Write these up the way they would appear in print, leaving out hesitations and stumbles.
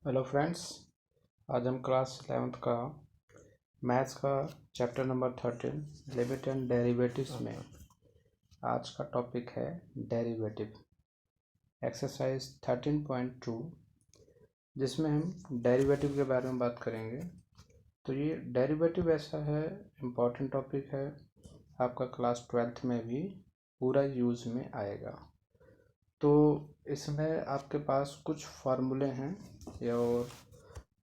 Hello friends, आज हम class 11th का मैथ्स का chapter number 13 limit and derivatives में आज का टॉपिक है डेरिवेटिव एक्सरसाइज 13.2, जिसमें हम डेरिवेटिव के बारे में बात करेंगे। तो ये डेरिवेटिव ऐसा है, इम्पॉर्टेंट टॉपिक है, आपका क्लास 12th में भी पूरा यूज़ में आएगा। तो इसमें आपके पास कुछ फार्मूले हैं और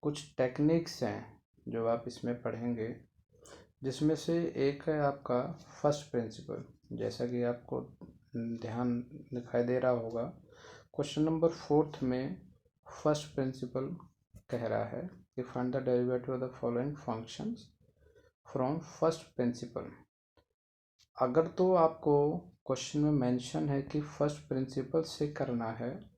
कुछ टेक्निक्स हैं जो आप इसमें पढ़ेंगे, जिसमें से एक है आपका फर्स्ट प्रिंसिपल। जैसा कि आपको ध्यान दिखाई दे रहा होगा, क्वेश्चन नंबर 4 में फर्स्ट प्रिंसिपल कह रहा है कि find the derivative of the following functions from first principle. अगर तो आपको क्वेश्चन में मेंशन है कि फर्स्ट प्रिंसिपल से करना है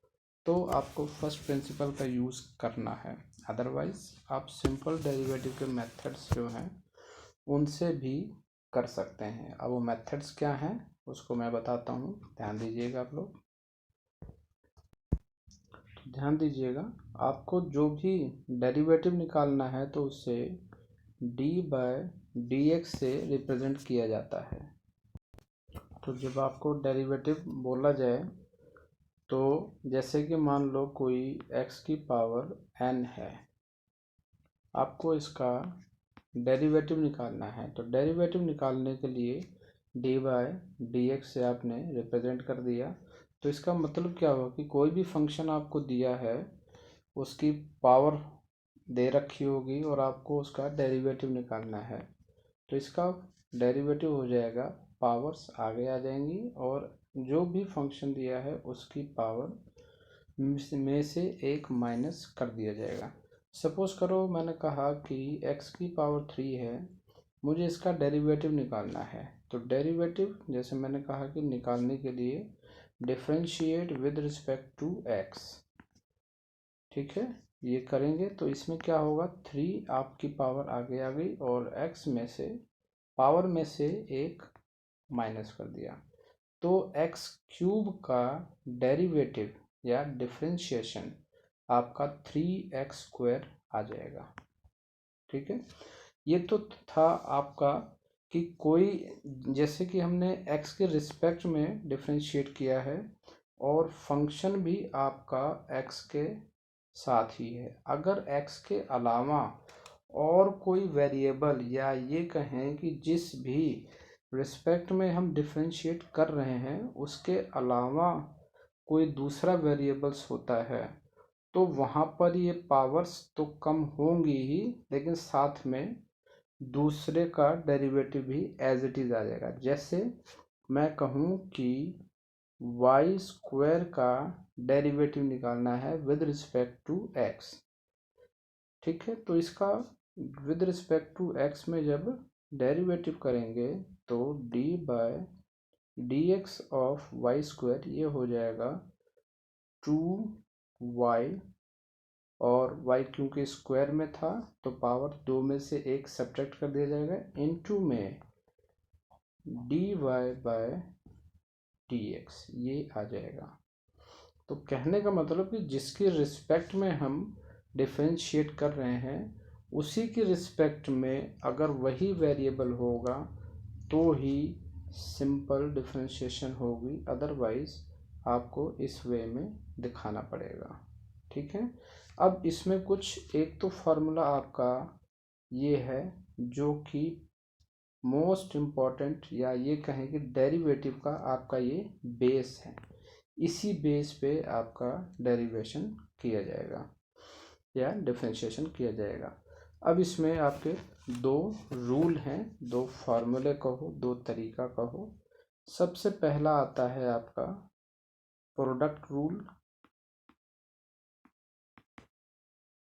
तो आपको फर्स्ट प्रिंसिपल का यूज़ करना है, अदरवाइज आप सिंपल डेरिवेटिव के मेथड्स जो हैं उनसे भी कर सकते हैं। अब वो मेथड्स क्या हैं उसको मैं बताता हूँ, ध्यान दीजिएगा आप लोग। ध्यान दीजिएगा, आपको जो भी डेरिवेटिव निकालना है तो उसे d/dx से रिप्रेजेंट किया जाता है। तो जब आपको डेरिवेटिव बोला जाए तो जैसे कि मान लो कोई x की पावर n है, आपको इसका डेरिवेटिव निकालना है। तो डेरिवेटिव निकालने के लिए d/dx से आपने रिप्रेजेंट कर दिया। तो इसका मतलब क्या हुआ कि कोई भी फंक्शन आपको दिया है उसकी पावर दे रखी होगी और आपको उसका डेरिवेटिव निकालना है। तो इसका डेरिवेटिव हो जाएगा, पावर्स आगे आ जाएंगी और जो भी फंक्शन दिया है उसकी पावर में से एक माइनस कर दिया जाएगा। सपोज करो मैंने कहा कि x की पावर 3 है, मुझे इसका डेरिवेटिव निकालना है। तो डेरिवेटिव जैसे मैंने कहा कि निकालने के लिए differentiate with respect to x, ठीक है, ये करेंगे तो इसमें क्या होगा, 3 आपकी पावर आगे आ गई और x में से पावर में से एक माइनस कर दिया। तो x क्यूब का डेरिवेटिव या डिफरेंशिएशन आपका 3x² आ जाएगा। ठीक है, ये तो था आपका कि कोई, जैसे कि हमने x के रिस्पेक्ट में डिफरेंशिएट किया है और फंक्शन भी आपका x के साथ ही है। अगर x के अलावा और कोई वेरिएबल या ये कहें कि जिस भी रिस्पेक्ट में हम डिफरेंशिएट कर रहे हैं उसके अलावा कोई दूसरा वेरिएबल्स होता है तो वहाँ पर ये पावर्स तो कम होंगी ही, लेकिन साथ में दूसरे का डेरिवेटिव भी एज इट इज़ आ जाएगा। जैसे मैं कहूँ कि y² का डेरिवेटिव निकालना है विद रिस्पेक्ट टू x, ठीक है। तो इसका विद रिस्पेक्ट टू x में जब डेरिवेटिव करेंगे तो d/dx ऑफ y² ये हो जाएगा 2y, और y क्योंकि स्क्वायर में था तो पावर 2 में से एक सब्ट्रैक्ट कर दिया जाएगा, इनटू में dy/dx ये आ जाएगा। तो कहने का मतलब कि जिसकी रिस्पेक्ट में हम डिफरेंशिएट कर रहे हैं उसी की रिस्पेक्ट में अगर वही वेरिएबल होगा तो ही सिंपल डिफरेंशिएशन होगी, अदरवाइज आपको इस वे में दिखाना पड़ेगा। ठीक है, अब इसमें कुछ एक तो फार्मूला आपका ये है जो कि मोस्ट इम्पॉर्टेंट, या ये कहें कि डेरिवेटिव का आपका ये बेस है, इसी बेस पे आपका डेरिवेशन किया जाएगा या डिफरेंशिएशन किया जाएगा। अब इसमें आपके दो रूल हैं, दो फार्मूले कहो, दो तरीका कहो। सबसे पहला आता है आपका प्रोडक्ट रूल,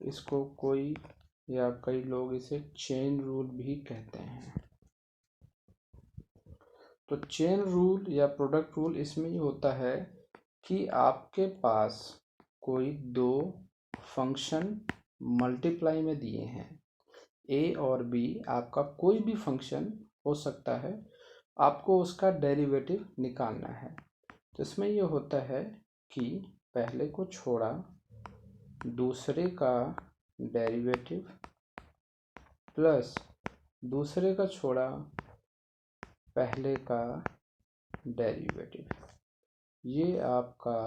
इसको कोई या कई लोग इसे चेन रूल भी कहते हैं। तो चेन रूल या प्रोडक्ट रूल इसमें ये होता है कि आपके पास कोई दो फंक्शन मल्टीप्लाई में दिए हैं, a और b, आपका कोई भी फंक्शन हो सकता है, आपको उसका डेरिवेटिव निकालना है। तो इसमें ये होता है कि पहले को छोड़ा दूसरे का डेरिवेटिव प्लस दूसरे का छोड़ा पहले का डेरिवेटिव, ये आपका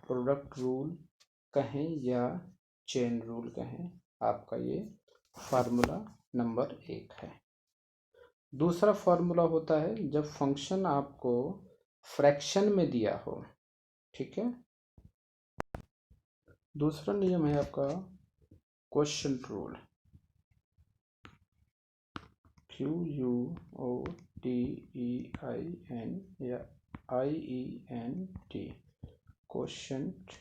प्रोडक्ट रूल कहें या चेन रूल कहें, आपका ये फार्मूला नंबर 1 है। दूसरा फार्मूला होता है जब फंक्शन आपको फ्रैक्शन में दिया हो, ठीक है। दूसरा नियम है आपका क्वोशिएंट रूल, QUOTEIN या IENT, क्वोशिएंट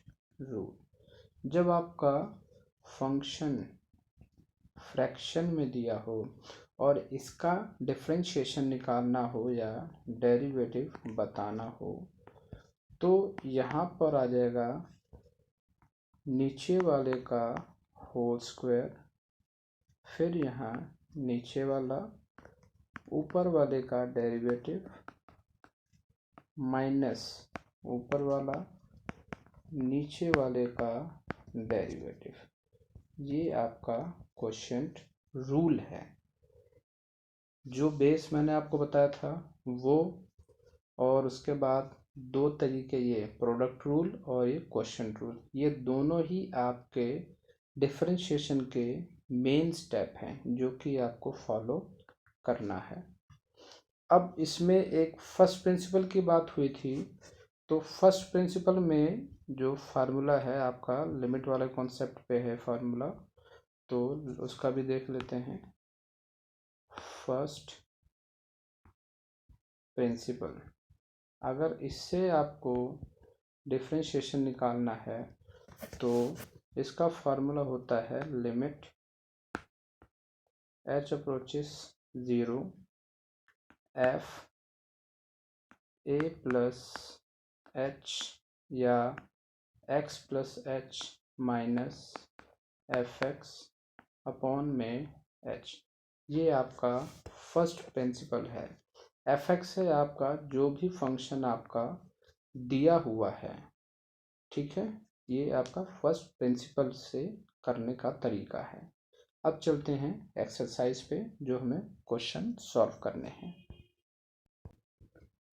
रूल। जब आपका फंक्शन फ्रैक्शन में दिया हो और इसका डिफरेंशिएशन निकालना हो या डेरिवेटिव बताना हो, तो यहाँ पर आ जाएगा नीचे वाले का होल स्क्वायर, फिर यहाँ नीचे वाला ऊपर वाले का डेरिवेटिव माइनस ऊपर वाला नीचे वाले का डेरिवेटिव, ये आपका क्वोशिएंट रूल है। जो बेस मैंने आपको बताया था वो, और उसके बाद दो तरीके, ये प्रोडक्ट रूल और ये क्वोशिएंट रूल, ये दोनों ही आपके डिफरेंशिएशन के मेन स्टेप हैं जो कि आपको फॉलो करना है। अब इसमें एक फर्स्ट प्रिंसिपल की बात हुई थी, तो फर्स्ट प्रिंसिपल में जो फार्मूला है आपका लिमिट वाले कॉन्सेप्ट पे है फार्मूला, तो उसका भी देख लेते हैं। फर्स्ट प्रिंसिपल, अगर इससे आपको डिफरेंशिएशन निकालना है तो इसका फार्मूला होता है limit h approaches 0 f a plus h या x plus h minus F X upon में h, ये आपका फर्स्ट प्रिंसिपल है। एफ एक्स है आपका जो भी फंक्शन आपका दिया हुआ है, ठीक है। ये आपका फर्स्ट प्रिंसिपल से करने का तरीका है। अब चलते हैं एक्सरसाइज पे जो हमें क्वेश्चन सॉल्व करने हैं।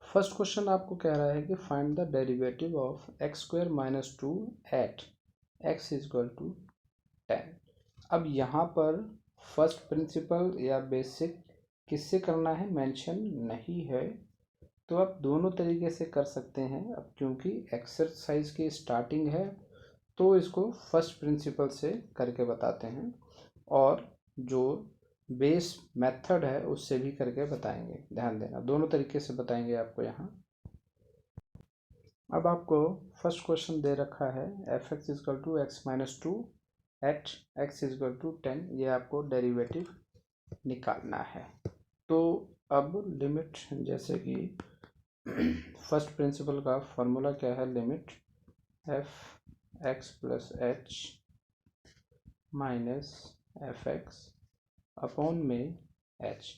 फर्स्ट क्वेश्चन आपको कह रहा है कि find the derivative of X square minus 2 at X is equal to 10। अब यहाँ पर फर्स्ट प्रिंसिपल या बेसिक किससे करना है मेंशन नहीं है, तो आप दोनों तरीके से कर सकते हैं। अब क्योंकि एक्सरसाइज की स्टार्टिंग है तो इसको फर्स्ट प्रिंसिपल से करके बताते हैं, और जो बेस मेथड है उससे भी करके बताएंगे। ध्यान देना, दोनों तरीके से बताएंगे आपको यहाँ। अब आपको फर्स्ट क्वेश्चन दे रखा है F X is equal to X minus 2 at X is equal to 10, ये आपको डेरिवेटिव निकालना है। तो अब लिमिट, जैसे कि फर्स्ट प्रिंसिपल का फॉर्मूला क्या है, limit F X plus H minus F X upon में एच।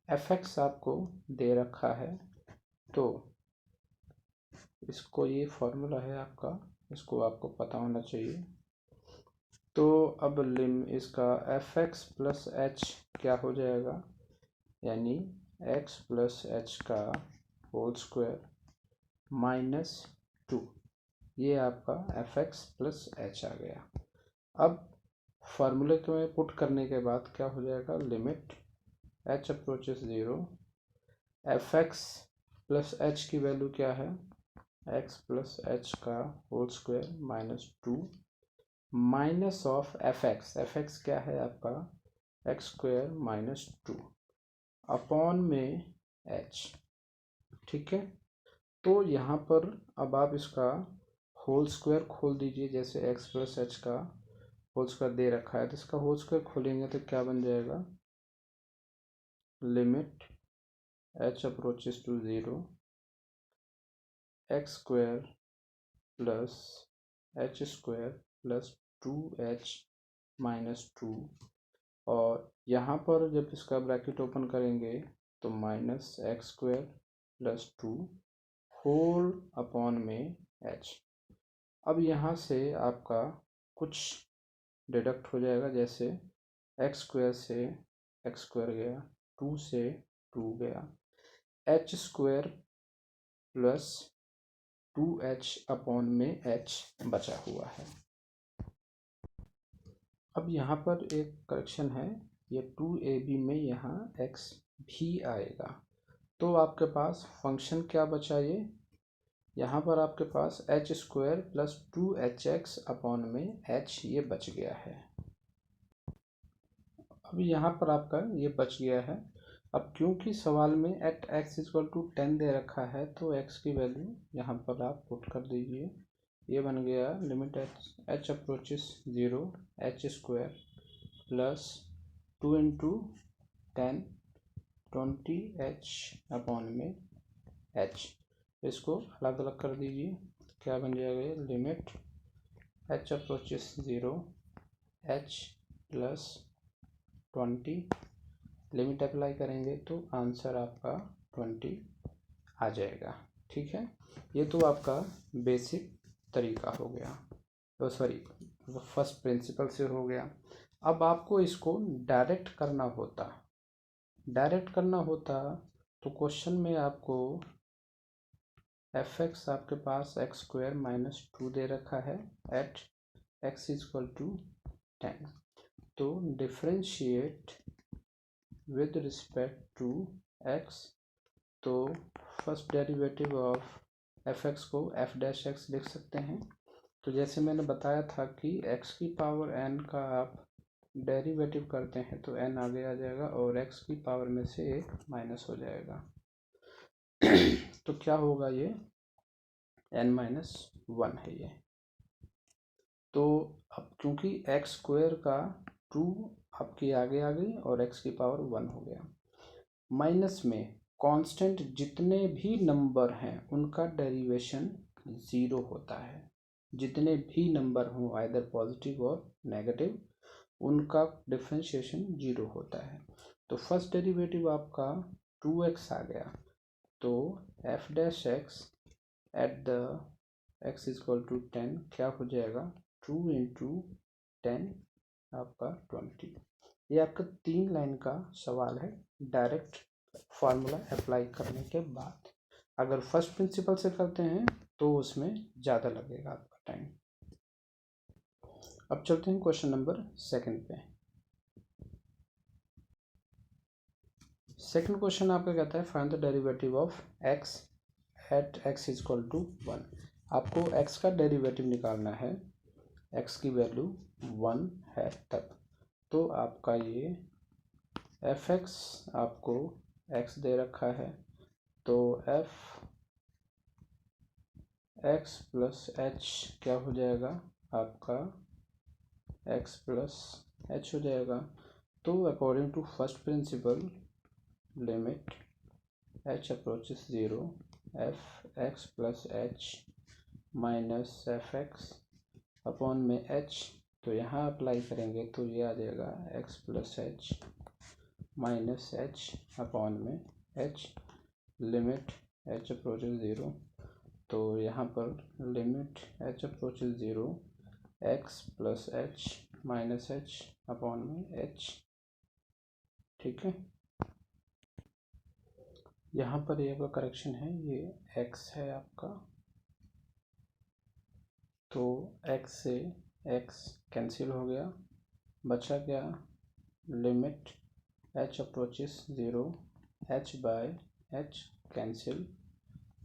एफ एक्स आपको दे रखा है तो इसको, ये फॉर्मूला है आपका, इसको आपको पता होना चाहिए। तो अब इसका एफ एक्स प्लस एच क्या हो जाएगा, यानी एक्स प्लस एच का होल स्क्वायर माइनस 2, ये आपका एफ एक्स प्लस एच आ गया। अब फार्मूले को में पुट करने के बाद क्या हो जाएगा, limit H approaches 0, F X plus H की वैल्यू क्या है, एक्स प्लस एच का whole square minus 2 minus of F x क्या है आपका एक्स स्क्वायर माइनस 2 अपॉन में एच, ठीक है। तो यहाँ पर अब आप इसका होल स्क्वायर खोल दीजिए, जैसे एक्स प्लस एच का होल स्क्वायर दे रखा है तो इसका होल स्क्वायर खोलेंगे तो क्या बन जाएगा, limit H approaches to 0 X square plus H square plus 2h minus 2, और यहाँ पर जब इसका ब्रैकेट ओपन करेंगे तो minus X square plus 2 whole upon में h। अब यहाँ से आपका कुछ डिडक्ट हो जाएगा, जैसे एक्स स्क्वायर से एक्स स्क्वायर गया, 2 से 2 गया, H square plus 2h upon में h बचा हुआ है। अब यहाँ पर एक करेक्शन है, ये 2ab में यहाँ x भी आएगा, तो आपके पास फंक्शन क्या बचा, ये यहाँ पर आपके पास H square plus 2hx upon में h ये बच गया है। अब यहाँ पर आपका ये बच गया है। अब क्योंकि सवाल में एट x इक्वल टू 10 दे रखा है, तो x की वैल्यू यहाँ पर आप पुट कर दीजिए। ये बन गया limit h approaches 0 h square plus 2 into 10 20h upon में h। इसको अलग अलग कर दीजिए, क्या बन जाएगा ये limit h approaches 0 h plus 20, limit apply करेंगे तो आंसर आपका 20 आ जाएगा। ठीक है, ये तो आपका बेसिक तरीका हो गया, तो सॉरी फर्स्ट प्रिंसिपल से हो गया। अब आपको इसको डायरेक्ट करना होता तो क्वेश्चन में आपको fx आपके पास x स्क्वायर माइनस 2 दे रखा है एट x इक्वल टू 10, तो differentiate with respect to x, तो फर्स्ट डेरिवेटिव ऑफ fx को f डैश x लिख सकते हैं। तो जैसे मैंने बताया था कि x की पावर n का आप डेरिवेटिव करते हैं तो n आगे आ जाएगा और x की पावर में से एक माइनस हो जाएगा तो क्या होगा, ये n माइनस 1 है ये। तो अब क्योंकि एक्स स्क्वायर का 2 आपकी आगे आ गई और x की पावर 1 हो गया, माइनस में कांस्टेंट जितने भी नंबर हैं उनका डेरिवेशन 0 होता है। जितने भी नंबर हों आइदर पॉजिटिव और नेगेटिव, उनका डिफरेंशिएशन 0 होता है। तो फर्स्ट डेरिवेटिव आपका 2x आ गया, तो f dash x at the x equal to 10 क्या हो जाएगा 2 इंटू 10 आपका 20। ये आपका 3 लाइन का सवाल है डायरेक्ट फार्मूला अप्लाई करने के बाद। अगर फर्स्ट प्रिंसिपल से करते हैं तो उसमें ज़्यादा लगेगा आपका टाइम। अब चलते हैं क्वेश्चन नंबर सेकंड पे। सेकंड क्वेश्चन आपका कहता है find the derivative of x at x equal to 1। आपको x का डेरिवेटिव निकालना है, x की वैल्यू 1 है तब। तो आपका ये fx आपको x दे रखा है, तो f x प्लस h क्या हो जाएगा आपका x प्लस h हो जाएगा। तो according to first principle limit h approaches 0 f x plus h minus F X upon में h, तो यहाँ अप्लाई करेंगे तो ये आ जाएगा x plus H minus H upon में h, लिमिट h अप्रोचेस 0, तो यहाँ पर limit h approaches 0 x plus h minus h upon में h। ठीक है, यहाँ पर ये आपका करेक्शन है, ये x है आपका, तो x से x कैंसिल हो गया, बचा क्या limit h approaches 0 h by h cancel,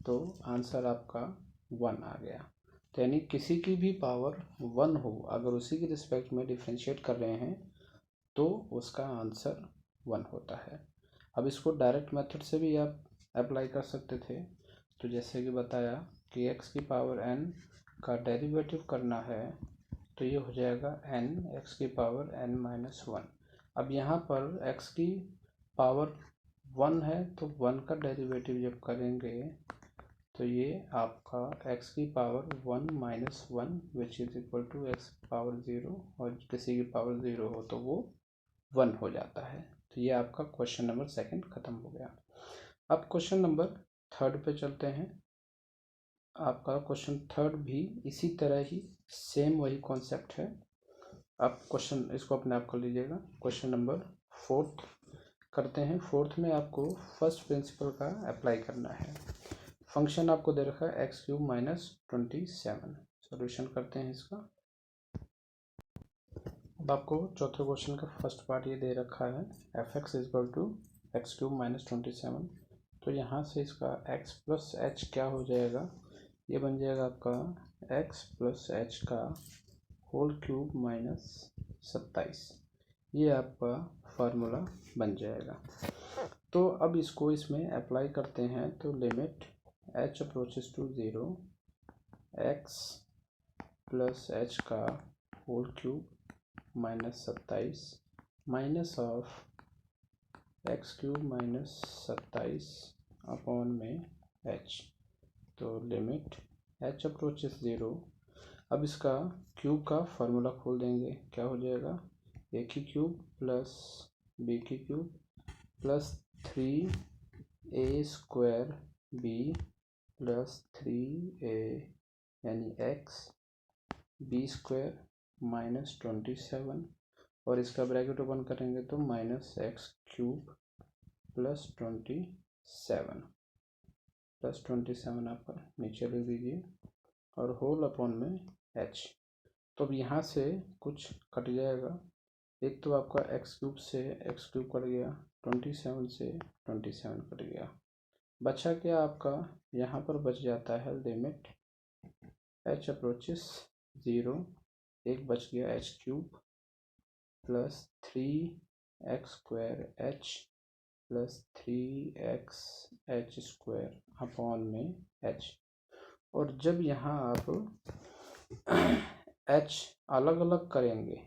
तो आंसर आपका 1 आ गया। तो यानी किसी की भी पावर 1 हो, अगर उसी की रिस्पेक्ट में डिफ्रेंशिएट कर रहे हैं तो उसका आंसर 1 होता है। अब इसको डायरेक्ट मेथड से भी आप अप्लाई कर सकते थे, तो जैसे कि बताया कि x की पावर n का डेरिवेटिव करना है, तो ये हो जाएगा n x की पावर n माइनस 1। अब यहाँ पर x की पावर 1 है तो 1 का डेरिवेटिव जब करेंगे तो ये आपका x की power 1 minus 1 which is equal to x power 0, और किसी की पावर 0 हो तो वो 1 हो जाता है। तो ये आपका क्वेश्चन नंबर सेकंड खत्म हो गया। अब क्वेश्चन नंबर थर्ड पे चलते हैं। आपका क्वेश्चन थर्ड भी इसी तरह ही सेम वही कॉन्सेप्ट है, अब क्वेश्चन इसको अपने आप कर लीजिएगा। क्वेश्चन नंबर 4 करते हैं। 4 में आपको फर्स्ट प्रिंसिपल का अप्लाई करना है। फंक्शन आपको दे रखा है x³ - 27। सॉल्यूशन करते हैं इसका। अब आपको चौथे क्वेश्चन का फर्स्ट पार्ट ये दे रखा है fx = x³ - 27। तो यहाँ से इसका x + h क्या हो जाएगा, ये बन जाएगा आपका x + h का होल क्यूब - 27। ये आपका फार्मूला बन जाएगा। तो अब इसको इसमें अप्लाई करते हैं। तो limit h approaches to 0 x + h का whole cube - 27 minus of x³ - 27 upon में h। तो लिमिट h अप्रोचेस 0। अब इसका क्यूब का फार्मूला खोल देंगे, क्या हो जाएगा, a की क्यूब प्लस b की cube plus 3a² b plus 3a यानी x b² - 27 और इसका ब्रैकेट ओपन करेंगे तो -x³ प्लस 27 आपका नीचे लिख दीजिए और होल अपॉन में h। तो अब यहाँ से कुछ कट जाएगा। एक तो आपका x³ से x³ कट गया, 27 से 27 कट गया, बचा क्या आपका, यहाँ पर बच जाता है लिमिट h अप्रोचेस 0, एक बच गया h³ plus 3x² h plus 3x h² upon में h। और जब यहाँ आप h अलग अलग करेंगे,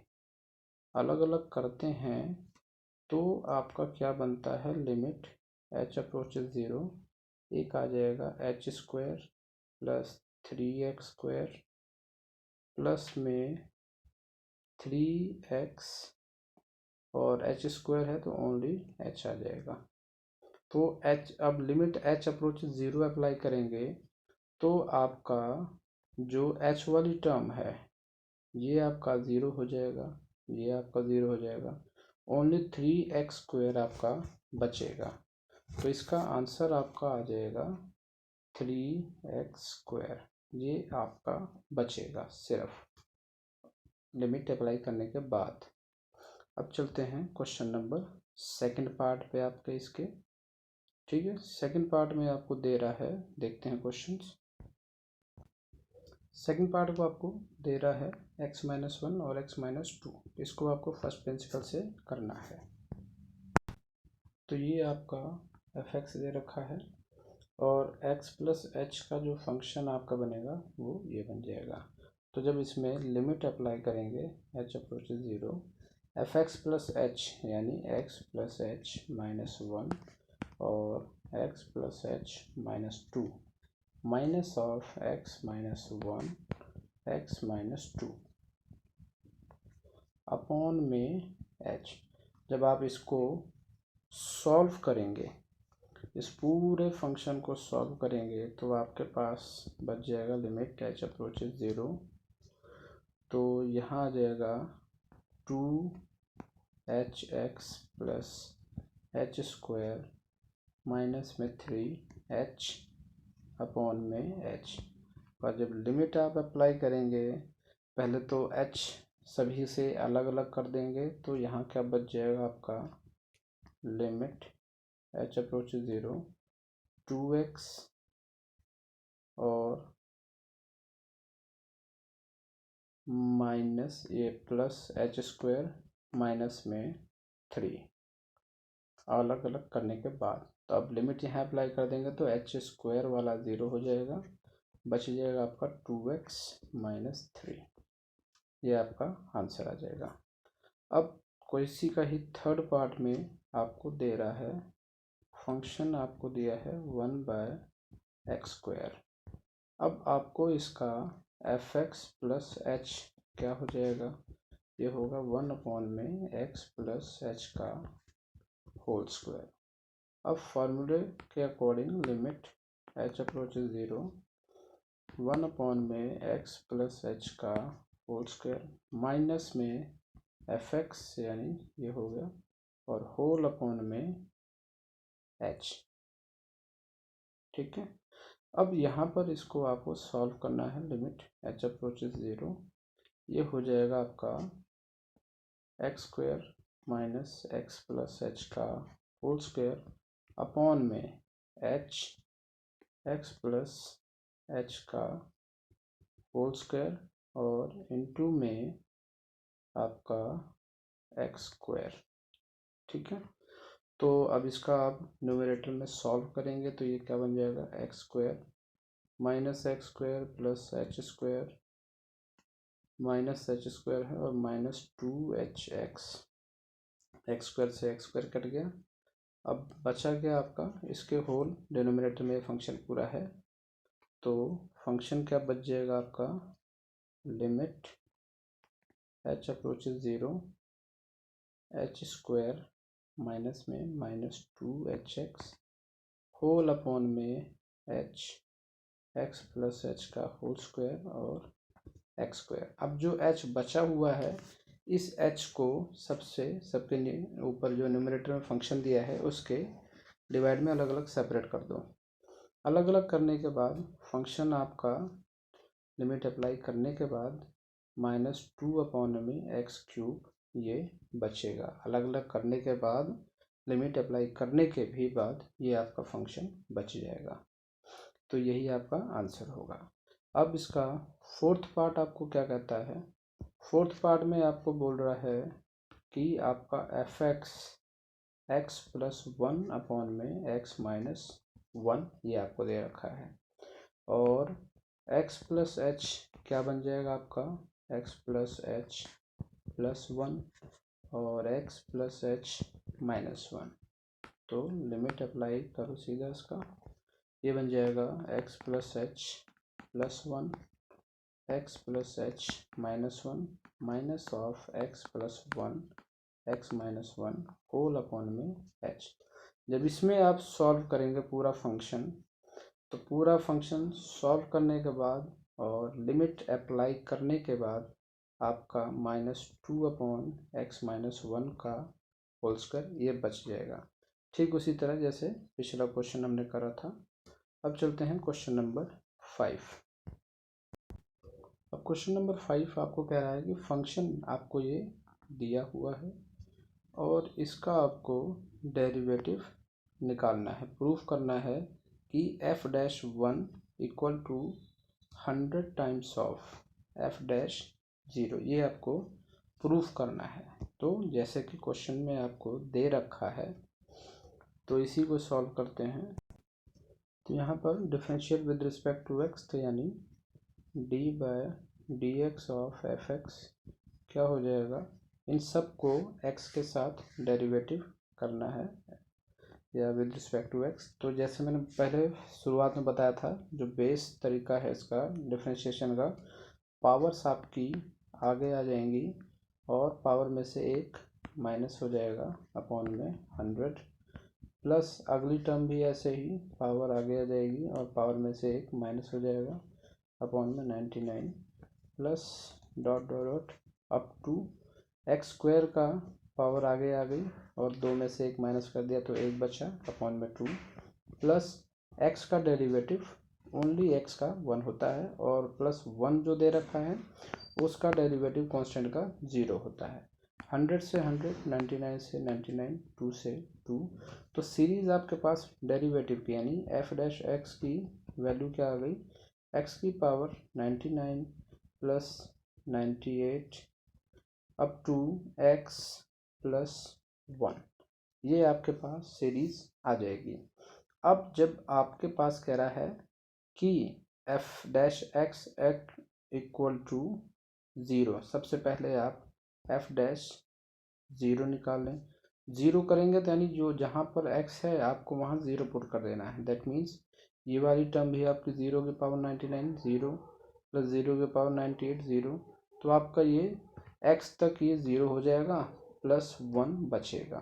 अलग अलग करते हैं तो आपका क्या बनता है, लिमिट h अप्रोचेस 0, एक आ जाएगा h² प्लस 3x² प्लस में 3x और h² है तो ओनली h आ जाएगा। तो h, अब लिमिट h अप्रोचेस 0 अप्लाई करेंगे तो आपका जो h वाली टर्म है ये आपका 0 हो जाएगा, ये आपका 0 हो जाएगा, ओनली 3x² आपका बचेगा। तो इसका आंसर आपका आ जाएगा 3x², ये आपका बचेगा सिर्फ लिमिट अप्लाई करने के बाद। अब चलते हैं क्वेश्चन नंबर सेकंड पार्ट पे आपके इसके, ठीक है। सेकंड पार्ट में आपको दे रहा है, देखते हैं क्वेश्चंस। सेकंड पार्ट को आपको दे रहा है x - 1 और x - 2, इसको आपको फर्स्ट प्रिंसिपल से करना है। तो ये आपका fx दे रखा है और x + h का जो फंक्शन आपका बनेगा वो ये बन जाएगा। तो जब इसमें लिमिट अप्लाई करेंगे h अप्रोचेस 0, fx + h यानी x + h - 1 और x + h - 2 minus of x - 1 x - 2 upon में h। जब आप इसको सॉल्व करेंगे, इस पूरे फंक्शन को सॉल्व करेंगे तो आपके पास बच जाएगा लिमिट h अप्रोचेस 0, तो यहाँ आ जाएगा 2hx प्लस h² माइनस में 3h अपॉन में h। और जब लिमिट आप अप्लाई करेंगे, पहले तो h सभी से अलग अलग कर देंगे तो यहाँ क्या बच जाएगा आपका, लिमिट h अप्रोचेस 0 2x और माइनस ये प्लस h² माइनस में 3 अलग अलग करने के बाद। तो अब लिमिट यहाँ अप्लाई कर देंगे तो h² वाला 0 हो जाएगा, बच जाएगा आपका 2x - 3, ये आपका आंसर आ जाएगा। अब इसी का ही थर्ड पार्ट में आपको दे रहा है फंक्शन, आपको दिया है 1/x²। अब आपको इसका fx + h क्या हो जाएगा, ये होगा 1 अपॉन में x + h का होल स्क्वायर। अब फार्मूले के according limit h approaches 0, 1 upon में x + h का होल स्क्वायर माइनस में एफ एक्स यानी ये हो गया, और होल अपॉन में एच। ठीक है, अब यहाँ पर इसको आपको सॉल्व करना है। लिमिट एच अप्रोचेस 0, ये हो जाएगा आपका X square minus x plus H का होल स्क्वायर अपॉन में एच एक्स प्लस एच का होल स्क्वायर और इनटू में आपका एक्स स्क्वायर। ठीक है, तो अब इसका आप न्यूमरेटर में सॉल्व करेंगे तो ये क्या बन जाएगा, x square minus X square plus H square, minus H square है और minus 2h x, x square से एक्स स्क्वायर कट गया। अब बचा क्या आपका, इसके होल डिनोमिनेटर में फंक्शन पूरा है, तो फंक्शन क्या बच जाएगा आपका, limit h approaches 0 H square minus में minus 2h X whole upon में h एक्स प्लस एच का होल स्क्वायर और एक्स स्क्वायर। अब जो h बचा हुआ है, इस h को सबके ऊपर जो न्यूमरेटर में फंक्शन दिया है उसके डिवाइड में अलग अलग सेपरेट कर दो। अलग अलग करने के बाद फंक्शन आपका लिमिट अप्लाई करने के बाद माइनस 2 अपॉन में एक्स क्यूब ये बचेगा। अलग अलग करने के बाद लिमिट अप्लाई करने के भी बाद ये आपका फंक्शन बच जाएगा। तो यही आपका आंसर होगा। अब इसका फोर्थ पार्ट आपको क्या कहता है, फोर्थ पार्ट में आपको बोल रहा है कि आपका एफ एक्स प्लस 1 अपॉन में एक्स माइनस 1 ये आपको दे रखा है, और एक्स प्लस एच क्या बन जाएगा आपका, एक्स प्लस एच प्लस 1 और एक्स प्लस एच माइनस 1। तो लिमिट अप्लाई करो सीधा इसका, ये बन जाएगा x plus h plus 1 x plus H minus 1 minus of x plus 1 x minus 1 whole upon में एच। जब इसमें आप सॉल्व करेंगे पूरा फंक्शन, तो पूरा फंक्शन सॉल्व करने के बाद और लिमिट अप्लाई करने के बाद आपका माइनस 2 अपॉन एक्स माइनस 1 का होल स्क्वायर ये बच जाएगा। ठीक उसी तरह जैसे पिछला क्वेश्चन हमने करा था। अब चलते हैं क्वेश्चन नंबर 5। अब क्वेश्चन नंबर 5 आपको कह रहा है कि फंक्शन आपको ये दिया हुआ है और इसका आपको डेरिवेटिव निकालना है, प्रूफ करना है कि f dash 1 equal to 100 times of f dash 0, ये आपको प्रूफ करना है। तो जैसे कि क्वेश्चन में आपको दे रखा है तो इसी को सॉल्व करते हैं। तो यहाँ पर differential with respect to x, तो यानी d by d x of F x क्या हो जाएगा, इन सब को x के साथ डेरिवेटिव करना है या विद रिस्पेक्ट टू x। तो जैसे मैंने पहले शुरुआत में बताया था, जो बेस तरीका है इसका डिफरेंशिएशन का, पावर्स आपकी आगे आ जाएंगी और पावर में से एक माइनस हो जाएगा अपॉन में 100, प्लस अगली टर्म भी ऐसे ही पावर आगे आ जाएगी और पावर में से एक माइनस हो जाएगा अपॉन में 99, plus dot dot dot up to x square का पावर आगे आ गई और दो में से एक माइनस कर दिया तो एक बचा अपॉन में 2, प्लस एक्स का डेरिवेटिव ओनली एक्स का 1 होता है और प्लस 1 जो दे रखा है उसका डेरिवेटिव कांस्टेंट का 0 होता है। 100 से 100, 99 से 99, 2 से 2। तो सीरीज आपके पास डेरिवेटिव की यानी एफ डैश एक्स की वैल्यू क्या आ गई, एक्स की power 99 plus 98 up to x plus 1, ये आपके पास सीरीज आ जाएगी। अब जब आपके पास कह रहा है कि f dash x equal to 0, सबसे पहले आप एफ डैश 0 निकाल लें। 0 करेंगे तो यानी जो जहाँ पर x है आपको वहाँ 0 पुट कर देना है। दैट मीन्स ये वाली टर्म भी आपकी 0 के पावर 99 0 प्लस 0 के पावर 98 0, तो आपका ये x तक ये 0 हो जाएगा प्लस 1 बचेगा,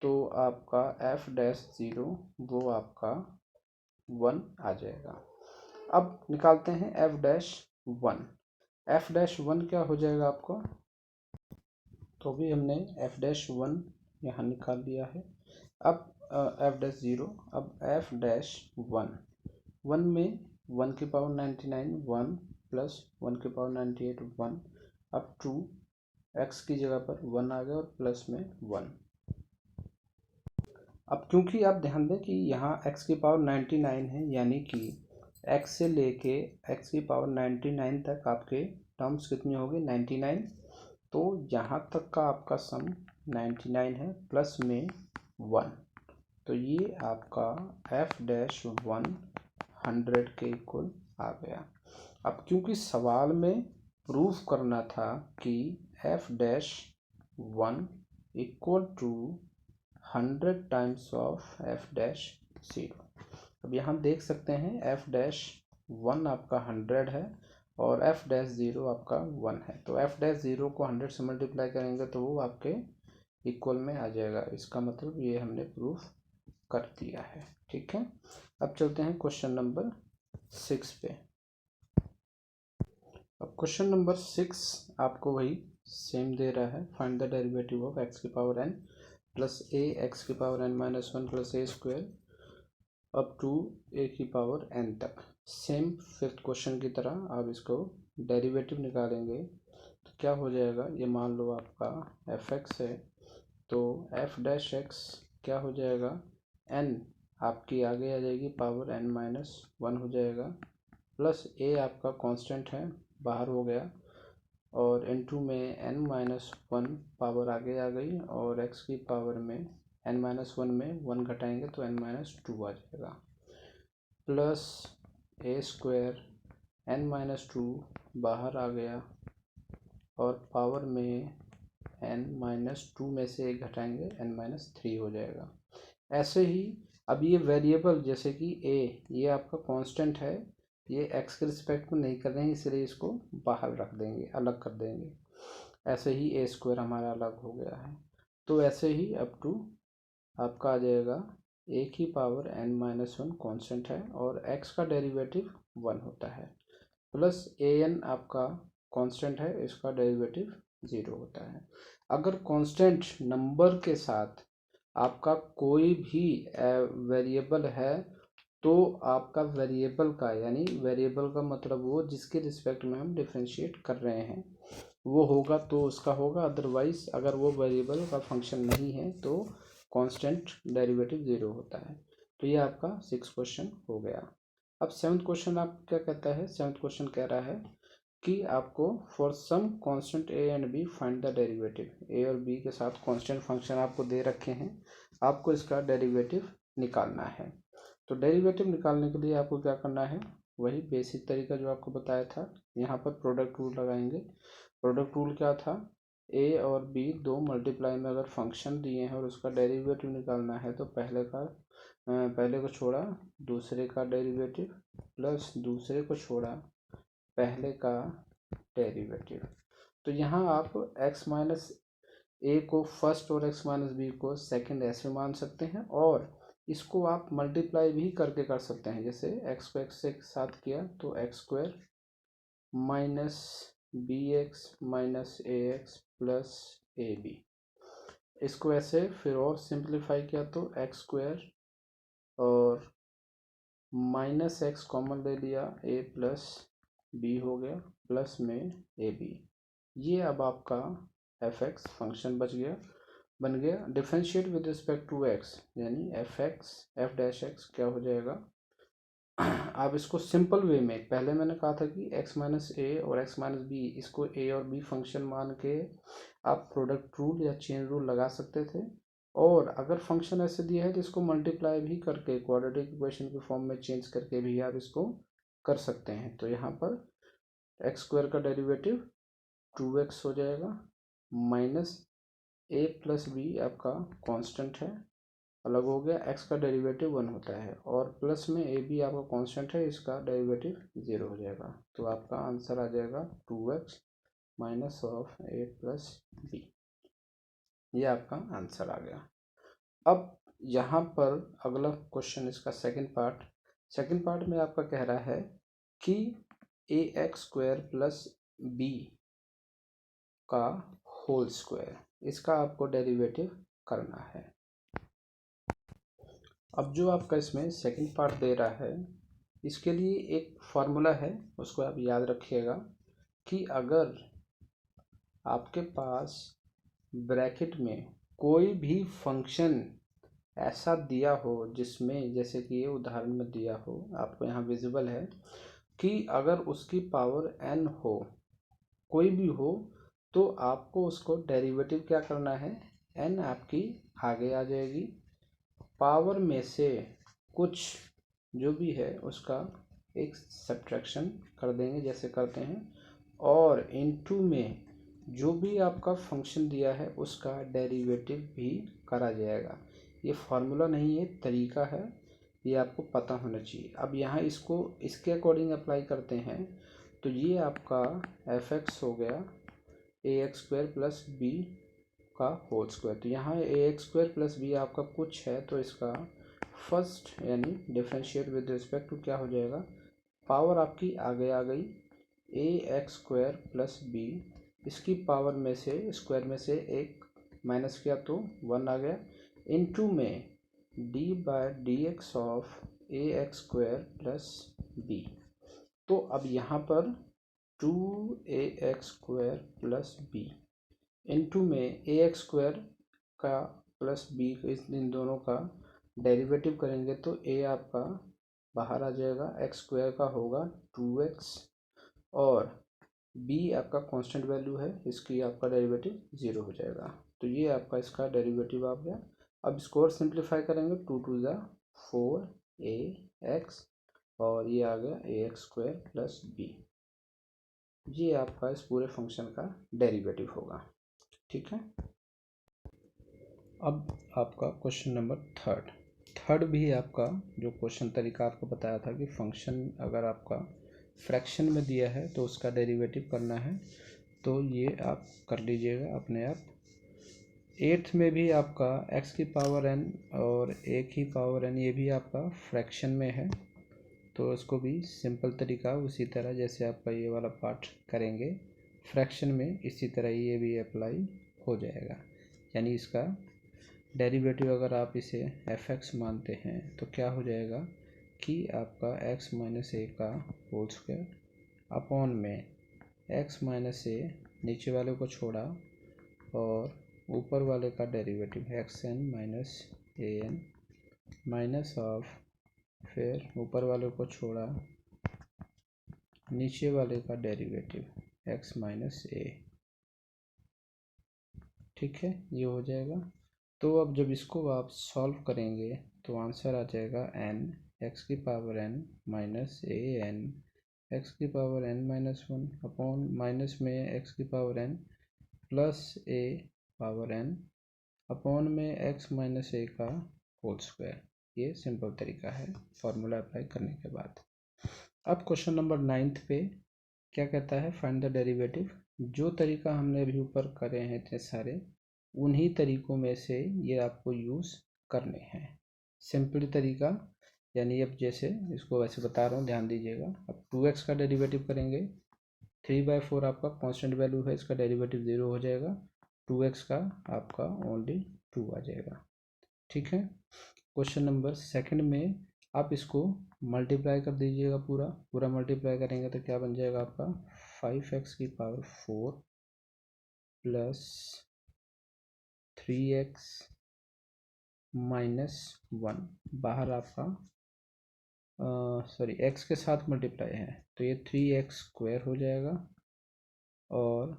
तो आपका f डैश 0 वो आपका 1 आ जाएगा। अब निकालते हैं f डैश 1। f डैश 1 क्या हो जाएगा आपको, तो भी हमने f'1 यहाँ निकाल लिया है। अब f'0, अब f'1, 1 में 1 की पावर 99 1 प्लस 1 की पावर 98 1, अब 2 x की जगह पर 1 आ गया और प्लस में 1। अब क्योंकि आप ध्यान दें कि यहाँ x की पावर 99 है, यानी कि x से लेके x की पावर 99 तक आपके टर्म्स कितनी होगी 99, तो यहाँ तक का आपका सम 99 है प्लस में 1, तो ये आपका f'1 100 के इक्वल आ गया। अब क्योंकि सवाल में प्रूफ करना था कि f'1 equal to 100 times of f'0। अब यहाँ देख सकते हैं f'1 आपका 100 है और f'0 आपका 1 है, तो f'0 को 100 से मल्टीप्लाई करेंगे तो वो आपके इक्वल में आ जाएगा। इसका मतलब ये हमने प्रूफ कर दिया है। ठीक है, अब चलते हैं क्वेश्चन नंबर 6 पे। अब क्वेश्चन नंबर 6 आपको वही सेम दे रहा है, find the derivative of x की power n plus a x की power n minus 1 plus a square up to a की पावर n तक। सेम फिफ्थ क्वेश्चन की तरह आप इसको डेरिवेटिव निकालेंगे तो क्या हो जाएगा, ये मान लो आपका fx है, तो f'(x) क्या हो जाएगा, n आपकी आगे आ जाएगी पावर n माइनस 1 हो जाएगा, प्लस a आपका कांस्टेंट है बाहर हो गया, और इनटू में n माइनस 1 पावर आगे आ गई, और x की पावर में n माइनस 1 में 1 घटाएंगे तो n माइनस 2 आ जाएगा, plus a square n minus 2 बाहर आ गया, और पावर में n माइनस 2 में से एक घटाएंगे n माइनस 3 हो जाएगा। ऐसे ही अब ये वेरिएबल जैसे कि a ये आपका कांस्टेंट है, ये x के रिस्पेक्ट में नहीं कर रहे हैं, इसलिए इसको बाहर रख देंगे, अलग कर देंगे। ऐसे ही a स्क्वायर हमारा अलग हो गया है, तो ऐसे ही अप टू आपका आ जाएगा a की पावर n माइनस 1 कॉन्स्टेंट है और x का डेरिवेटिव 1 होता है, प्लस an आपका कांस्टेंट है, इसका डेरिवेटिव 0 होता है। अगर कांस्टेंट नंबर के साथ आपका कोई भी वेरिएबल है तो आपका वेरिएबल का, यानी वेरिएबल का मतलब वो जिसके रिस्पेक्ट में हम डिफरेंशिएट कर रहे हैं वो होगा तो उसका होगा, अदरवाइज अगर वो वेरिएबल का फंक्शन नहीं है तो कांस्टेंट डेरिवेटिव 0 होता है। तो ये आपका 6 क्वेश्चन हो गया। अब 7th क्वेश्चन आप क्या कहता है, 7th क्वेश्चन कह रहा है कि आपको for some constant a and b find the derivative. a और b के साथ कांस्टेंट फंक्शन आपको दे रखे हैं, आपको इसका डेरिवेटिव निकालना है। तो डेरिवेटिव निकालने के लिए आपको क्या करना है, वही बेसिक तरीका जो आपको बताया था, यहाँ पर प्रोडक्ट रूल लगाएंगे। प्रोडक्ट रूल क्या था, a और b दो मल्टीप्लाई में अगर फंक्शन दिए हैं और उसका डेरिवेटिव निकालना है तो पहले को छोड़ा दूसरे का डेरिवेटिव प्लस दूसरे को छोड़ा पहले का डेरिवेटिव। तो यहाँ आप x माइनस ए को फर्स्ट और x माइनस बी को सेकंड ऐसे मान सकते हैं, और इसको आप मल्टीप्लाई भी करके कर सकते हैं। जैसे x को x से साथ किया तो x square minus b x minus a x plus a b, इसको ऐसे फिर और सिंप्लीफाई किया तो एक्स स्क्वायर और माइनस एक्स कॉमन ले लिया a प्लस बी हो गया प्लस में ए बी। ये अब आपका f(x) फंक्शन बन गया। Differentiate with respect to x, यानी f'(x) क्या हो जाएगा, आप इसको सिंपल वे में, पहले मैंने कहा था कि x माइनस ए और x माइनस बी, इसको a और b फंक्शन मान के आप प्रोडक्ट रूल या चेन रूल लगा सकते थे, और अगर फंक्शन ऐसे दिया है तो इसको मल्टीप्लाई भी करके क्वाड्रेटिक इक्वेशन के फॉर्म में चेंज करके भी आप इसको कर सकते हैं। तो यहाँ पर एक्स स्क्वायर का डेरिवेटिव 2x हो जाएगा, माइनस a प्लस बी आपका कांस्टेंट है, अलग हो गया, x का डेरिवेटिव 1 होता है, और प्लस में ए बी आपका कांस्टेंट है, इसका डेरिवेटिव 0 हो जाएगा। तो आपका आंसर आ जाएगा 2x minus of a plus b, ये आपका आंसर आ गया। अब यहाँ पर अगला क्वेश्चन, इसका सेकंड पार्ट में आपका कह रहा है कि ax स्क्वायर प्लस बी का होल स्क्वायर, इसका आपको डेरिवेटिव करना है। अब जो आपका इसमें सेकंड पार्ट दे रहा है, इसके लिए एक फार्मूला है, उसको आप याद रखिएगा कि अगर आपके पास ब्रैकेट में कोई भी फंक्शन ऐसा दिया हो जिसमें, जैसे कि ये उदाहरण में दिया हो, आपको यहाँ विजिबल है कि अगर उसकी पावर n हो, कोई भी हो, तो आपको उसको डेरिवेटिव क्या करना है, n आपकी आगे आ जाएगी, पावर में से कुछ जो भी है उसका एक सब्ट्रैक्शन कर देंगे जैसे करते हैं, और इनटू में जो भी आपका फंक्शन दिया है उसका डेरिवेटिव भी करा जाएगा। ये फार्मूला नहीं है, तरीका है, ये आपको पता होना चाहिए। अब यहाँ इसको इसके अकॉर्डिंग अप्लाई करते हैं, तो ये आपका एफ एक्स हो गया ए एक्स स्क्वायर प्लस बी का होल स्क्वायर। तो यहाँ ए एक्स स्क्वायर प्लस बी आपका कुछ है, तो इसका फर्स्ट यानी डिफरेंशिएट विद रिस्पेक्ट टू क्या हो जाएगा, पावर आपकी आगे आ गई ए एक्स स्क्वायर प्लस बी, इसकी पावर में से स्क्वायर में से एक माइनस किया तो 1 आ गया, इनटू में d by d x of a x square plus b. तो अब यहाँ पर 2ax square plus B into में ए एक्स स्क्वायर का प्लस बी, इन दोनों का डेरिवेटिव करेंगे तो ए आपका बाहर आ जाएगा, एक्स स्क्वायर का होगा 2x, और b आपका कांस्टेंट वैल्यू है, इसकी आपका डेरिवेटिव 0 हो जाएगा। तो ये आपका इसका डेरिवेटिव आ गया। अब इसको और सिंप्लीफाई करेंगे, 2 टू ज़ा 4ax, और ये आ गया ए एक्स स्क्वायर प्लस बी। ये आपका इस पूरे फंक्शन का डेरिवेटिव होगा। ठीक है। अब आपका क्वेश्चन नंबर थर्ड भी आपका जो क्वेश्चन तरीका आपको बताया था कि फंक्शन अगर आपका फ्रैक्शन में दिया है तो उसका डेरिवेटिव करना है, तो ये आप कर लीजिएगा अपने आप। 8th में भी आपका x की पावर n और a की पावर n, ये भी आपका फ्रैक्शन में है, तो इसको भी सिंपल तरीका उसी तरह जैसे आपका ये वाला पार्ट करेंगे फ्रैक्शन में, इसी तरह ये भी अप्लाई हो जाएगा। यानी इसका डेरिवेटिव अगर आप इसे fx मानते हैं तो क्या हो जाएगा कि आपका x माइनस ए का होल स्क्वायर अपॉन में x माइनस ए, नीचे वाले को छोड़ा, और ऊपर वाले का derivative x n minus a n minus of, फिर ऊपर वाले को छोड़ा, नीचे वाले का डेरिवेटिव x माइनस ए। ठीक है, ये हो जाएगा। तो अब जब इसको आप सॉल्व करेंगे तो आंसर आ जाएगा n x की power n minus a N x की power n minus 1 upon minus में x की पावर n प्लस ए पावर n अपॉन में x माइनस ए का होल स्क्वायर। ये सिंपल तरीका है फार्मूला अप्लाई करने के बाद। अब क्वेश्चन नंबर 9th पे क्या कहता है, फाइंड द डेरिवेटिव। जो तरीका हमने अभी ऊपर करे हैं इतने सारे, उन्हीं तरीकों में से ये आपको यूज़ करने हैं। सिंपल तरीका, यानी अब जैसे इसको वैसे बता रहा हूँ, ध्यान दीजिएगा। अब 2x का डेरिवेटिव करेंगे, 3/4 आपका कांस्टेंट वैल्यू है, इसका डेरिवेटिव 0 हो जाएगा, 2x का आपका ओनली 2 आ जाएगा। ठीक है। क्वेश्चन नंबर सेकंड में आप इसको मल्टीप्लाई कर दीजिएगा, पूरा मल्टीप्लाई करेंगे तो क्या बन जाएगा आपका 5x की पावर 4 प्लस 3x माइनस 1, बाहर आपका सॉरी x के साथ मल्टीप्लाई है तो ये 3x स्क्वायर हो जाएगा, और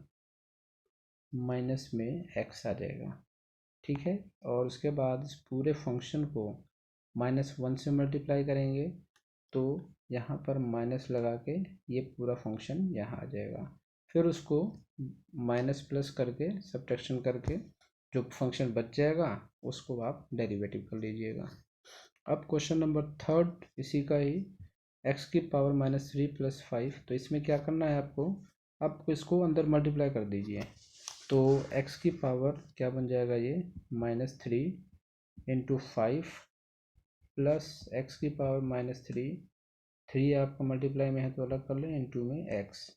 माइनस में x आ जाएगा। ठीक है, और उसके बाद इस पूरे फंक्शन को -1 से मल्टीप्लाई करेंगे तो यहाँ पर माइनस लगा के ये पूरा फंक्शन यहाँ आ जाएगा। फिर उसको माइनस प्लस करके सब्ट्रैक्शन करके जो फंक्शन बच जाएगा उसको आप डेरिवेटिव कर लीजिएगा। अब क्वेश्चन नंबर थर्ड इसी का ही, x की पावर -3 प्लस 5, तो इसमें क्या करना है आपको इसको अंदर मल्टीप्लाई कर दीजिए, तो x की पावर क्या बन जाएगा, ये -3 इंटू 5 प्लस x की पावर -3 आपका मल्टीप्लाई में है तो अलग कर लें, इंटू में x,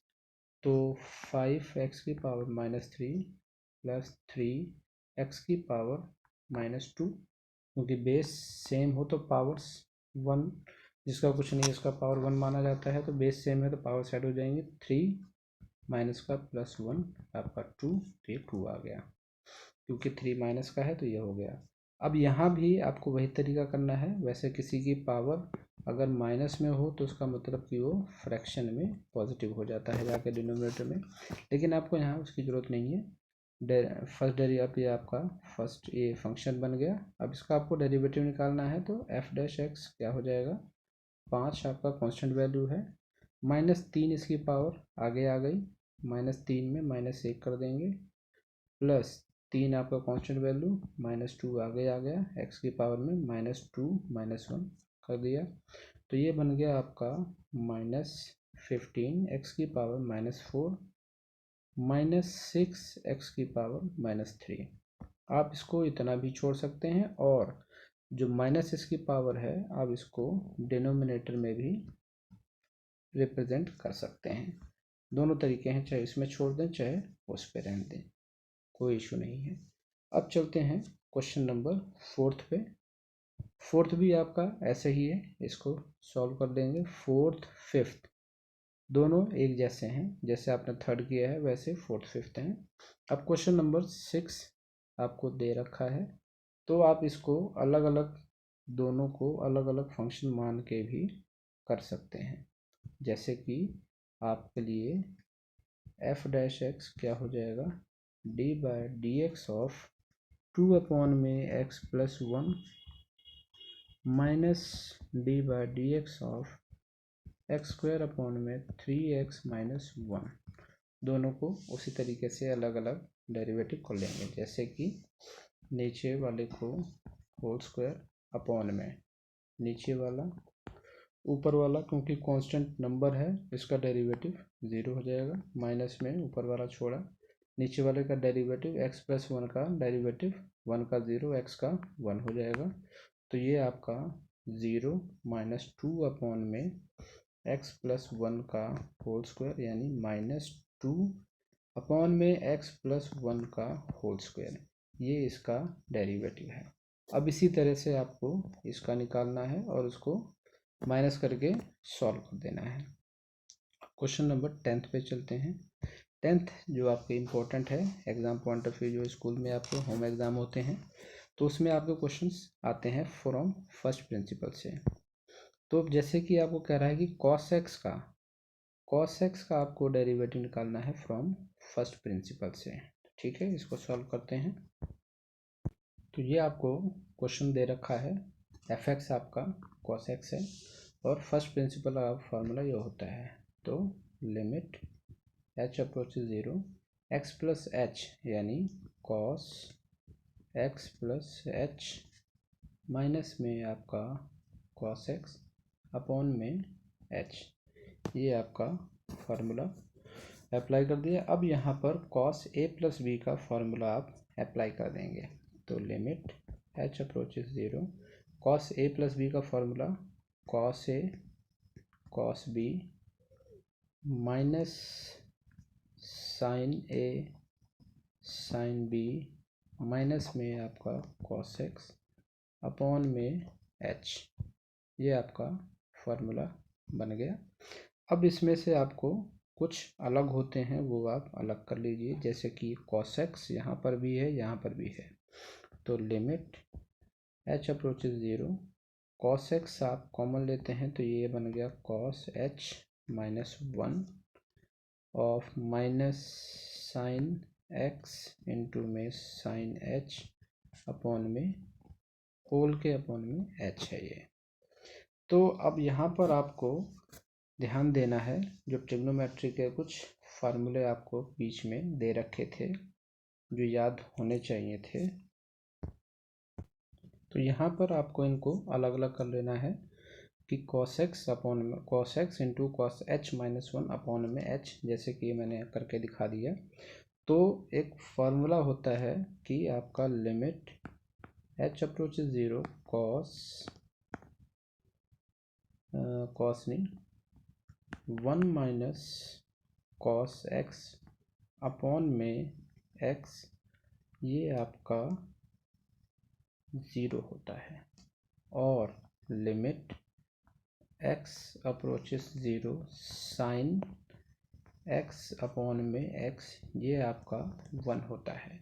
तो 5x की पावर -3 प्लस 3x⁻², क्योंकि बेस सेम हो तो पावर्स 1, जिसका कुछ नहीं उसका पावर 1 माना जाता है, तो बेस सेम है तो पावर सेट हो जाएंगे। 3 माइनस का प्लस 1 आपका 2, तो ये 2 आ गया, क्योंकि 3 माइनस का है तो ये हो गया। अब यहाँ भी आपको वही तरीका करना है। वैसे किसी की पावर अगर माइनस में हो तो उसका मतलब कि वो फ्रैक्शन में पॉजिटिव हो जाता है जाके डिनोमिनेटर में, लेकिन आपको यहाँ उसकी ज़रूरत नहीं है। फर्स्ट डेरिवेटिव ये आपका फर्स्ट ये फंक्शन बन गया। अब इसका आपको डेरिवेटिव निकालना है, तो f' क्या हो जाएगा, 5 आपका कांस्टेंट वैल्यू है, -3 इसकी पावर आगे आ गई, -3 में -1 कर देंगे, प्लस 3 आपका कांस्टेंट वैल्यू, -2 आगे आ गया, x की पावर में -2 -1 कर दिया, तो ये बन गया आपका -15 x की पावर -4 -6 x की पावर -3। आप इसको इतना भी छोड़ सकते हैं, और जो माइनस इसकी पावर है आप इसको डिनोमिनेटर में भी रिप्रेजेंट कर सकते हैं। दोनों तरीके हैं, चाहे इसमें छोड़ दें चाहे उस पर रहने दें, कोई इशू नहीं है। अब चलते हैं क्वेश्चन नंबर 4 पे। 4 भी आपका ऐसे ही है, इसको सॉल्व कर देंगे। 4th 5th दोनों एक जैसे हैं, जैसे आपने 3rd किया है वैसे 4th 5th हैं। अब क्वेश्चन नंबर 6 आपको दे रखा है, तो आप इसको अलग अलग, दोनों को अलग अलग फंक्शन मान के भी कर सकते हैं। जैसे कि आपके लिए f' क्या हो जाएगा, d/dx of 2/x+1 minus d/dx of x²/3x-1। दोनों को उसी तरीके से अलग अलग डेरिवेटिव कर लेंगे, जैसे कि नीचे वाले को होल स्क्वायर अपॉन में, नीचे वाला ऊपर वाला क्योंकि कांस्टेंट नंबर है इसका डेरिवेटिव 0 हो जाएगा, माइनस में ऊपर वाला छोड़ा, नीचे वाले का डेरिवेटिव x+1 का डेरिवेटिव 1 का 0 x का 1 हो जाएगा, तो ये आपका 0 -2 अपॉन में x+1 का होल स्क्वायर यानी -2 अपॉन में x+1 का होल स्क्वायर, ये इसका डेरिवेटिव है। अब इसी तरह से आपको इसका निकालना है और उसको माइनस करके सॉल्व कर देना है। क्वेश्चन नंबर 10th पे चलते हैं। 10th जो आपके इम्पोर्टेंट है एग्ज़ाम पॉइंट ऑफ व्यू, जो स्कूल में आपके होम एग्ज़ाम होते हैं तो उसमें आपके क्वेश्चंस आते हैं फ्रॉम फर्स्ट प्रिंसिपल से। तो जैसे कि आपको कह रहा है कि cos x का आपको डेरिवेटिव निकालना है फ्रॉम फर्स्ट प्रिंसिपल से, ठीक है। इसको सॉल्व करते हैं। तो ये आपको क्वेश्चन दे रखा है, fx आपका cos x है और फर्स्ट प्रिंसिपल का फार्मूला ये होता है, तो limit h approaches 0 x plus H यानी cos x plus H minus में आपका cos x अपॉन में h, ये आपका फार्मूला अप्लाई कर दिया। अब यहाँ पर cos a प्लस b का फार्मूला आप अप्लाई कर देंगे, तो limit h approaches 0 cos a plus b का formula cos a cos b minus sin a sin b minus में आपका cos x अपॉन में h, ये आपका फार्मूला बन गया। अब इसमें से आपको कुछ अलग होते हैं वो आप अलग कर लीजिए, जैसे कि cos x यहाँ पर भी है यहाँ पर भी है, तो limit h approaches 0 cos x आप कॉमन लेते हैं तो ये बन गया cos h -1 of minus sin x into में sin h अपॉन में होल के अपॉन में h है ये। तो अब यहाँ पर आपको ध्यान देना है, जो ट्रिग्नोमेट्री के कुछ फार्मूले आपको बीच में दे रखे थे जो याद होने चाहिए थे, तो यहाँ पर आपको इनको अलग अलग कर लेना है कि cos x अपॉन में cos x into cos h -1 upon में h, जैसे कि मैंने करके दिखा दिया। तो एक फार्मूला होता है कि आपका लिमिट h अप्रोचेस 0 cos नहीं 1 माइनस cos x अपॉन में x ये आपका 0 होता है, और limit x approaches 0 sine x upon में x ये आपका 1 होता है।